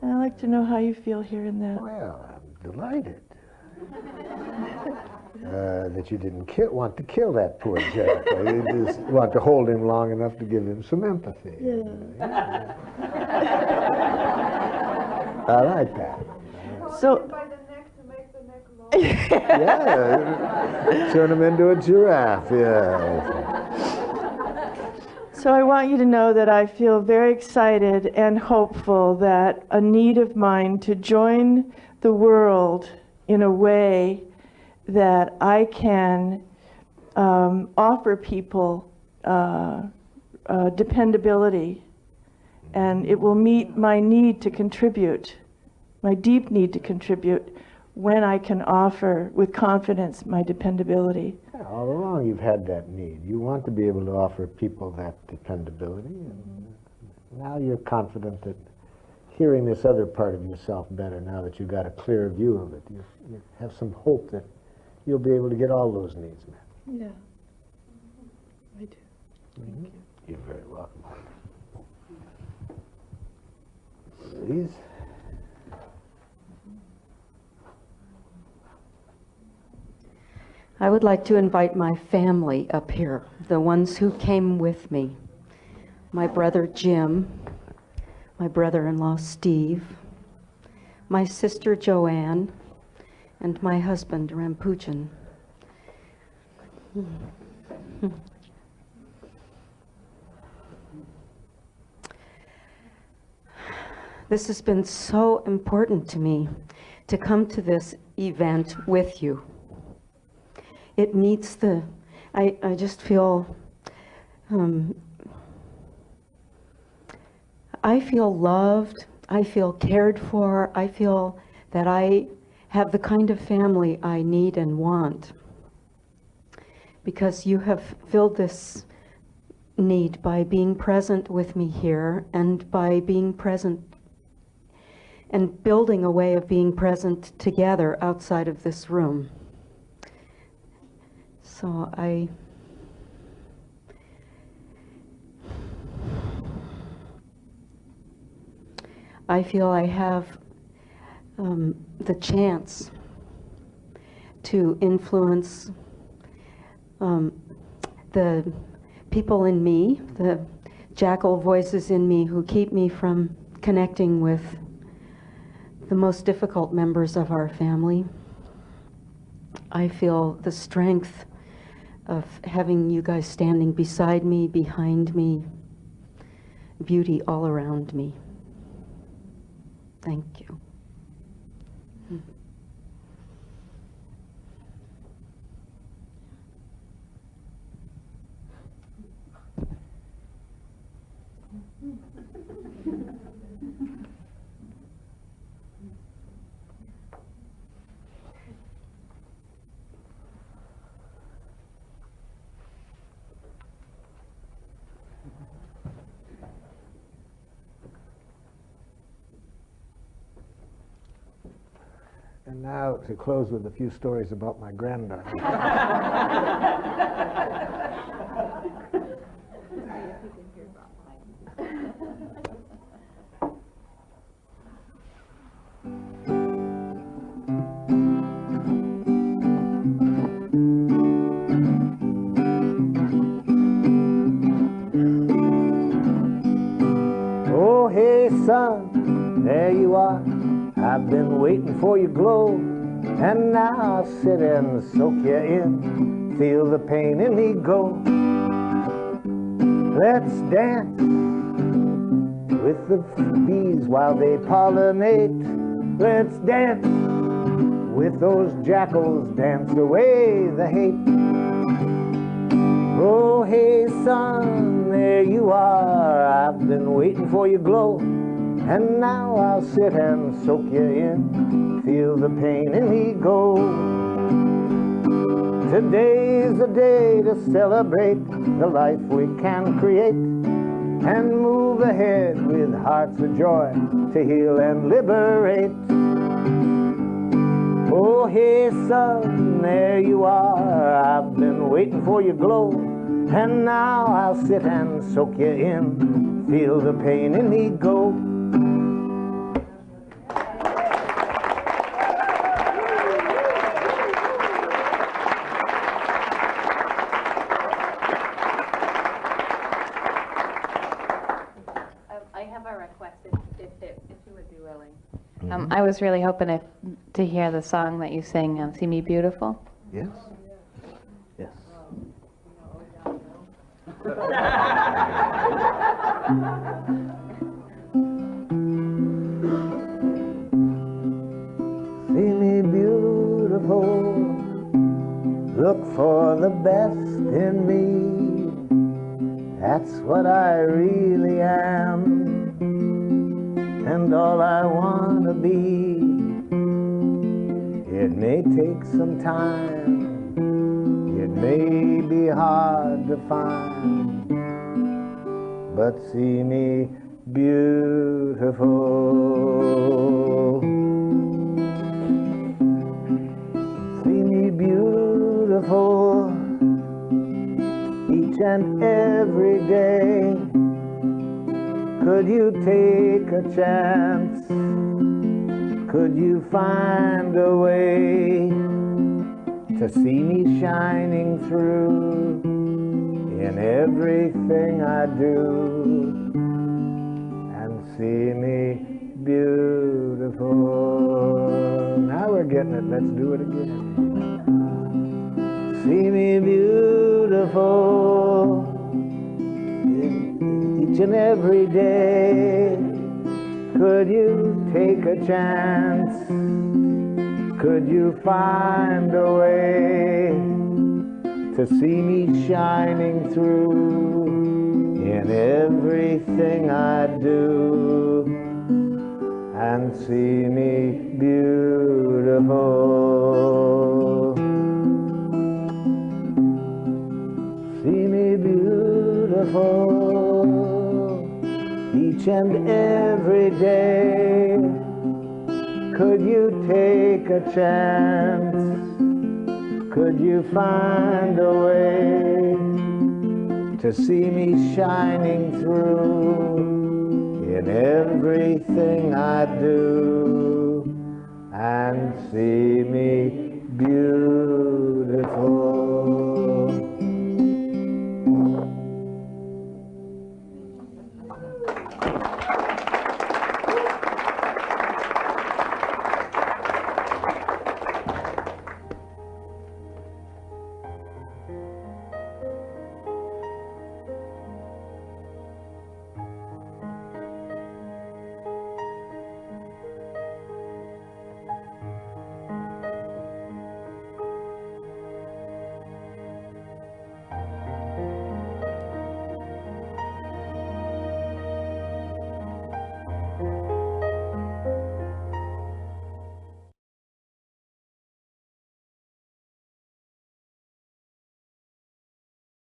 And I'd like to know how you feel hearing that. Well, I'm delighted that you didn't want to kill that poor jackal. You just want to hold him long enough to give him some empathy. Yeah. I like that. So, yeah, turn him into a giraffe, yeah. So I want you to know that I feel very excited and hopeful that a need of mine to join the world in a way that I can offer people dependability, and it will meet my need to contribute, my deep need to contribute, when I can offer with confidence my dependability. Yeah, all along you've had that need. You want to be able to offer people that dependability, and now you're confident that hearing this other part of yourself better, now that you've got a clearer view of it, you have some hope that you'll be able to get all those needs met. Yeah, I do. Thank you. You're very welcome. Please. I would like to invite my family up here, the ones who came with me. My brother Jim, my brother-in-law Steve, my sister Joanne, and my husband Rampujan. This has been so important to me to come to this event with you. It meets I just feel, I feel loved, I feel cared for, I feel that I have the kind of family I need and want. Because you have filled this need by being present with me here and by being present and building a way of being present together outside of this room. So I feel I have the chance to influence the people in me, the jackal voices in me who keep me from connecting with the most difficult members of our family. I feel the strength of having you guys standing beside me, behind me, beauty all around me. Thank you. And now to close with a few stories about my granddaughter. Oh, hey, son, there you are. I've been waiting for your glow, and now I'll sit and soak you in. Feel the pain in me go. Let's dance with the bees while they pollinate. Let's dance with those jackals, dance away the hate. Oh, hey, son, there you are. I've been waiting for your glow, and now I'll sit and soak you in. Feel the pain in me go. Today's a day to celebrate the life we can create, and move ahead with hearts of joy to heal and liberate. Oh, hey, son, there you are. I've been waiting for your glow, and now I'll sit and soak you in. Feel the pain in me go. I have a request if you would be willing. I was really hoping to hear the song that you sang, See Me Beautiful. Yes. Yes. See me beautiful, look for the best in me. That's what I really am, and all I want to be. It may take some time, it may be hard to find, but see me beautiful. See me beautiful each and every day. Could you take a chance? Could you find a way to see me shining through in everything I do, and see me beautiful? Now we're getting it. Let's do it again. See me beautiful each and every day. Could you take a chance? Could you find a way to see me shining through in everything I do, and see me beautiful? See me beautiful each and every day. Could you take a chance? Could you find a way to see me shining through in everything I do, and see me beautiful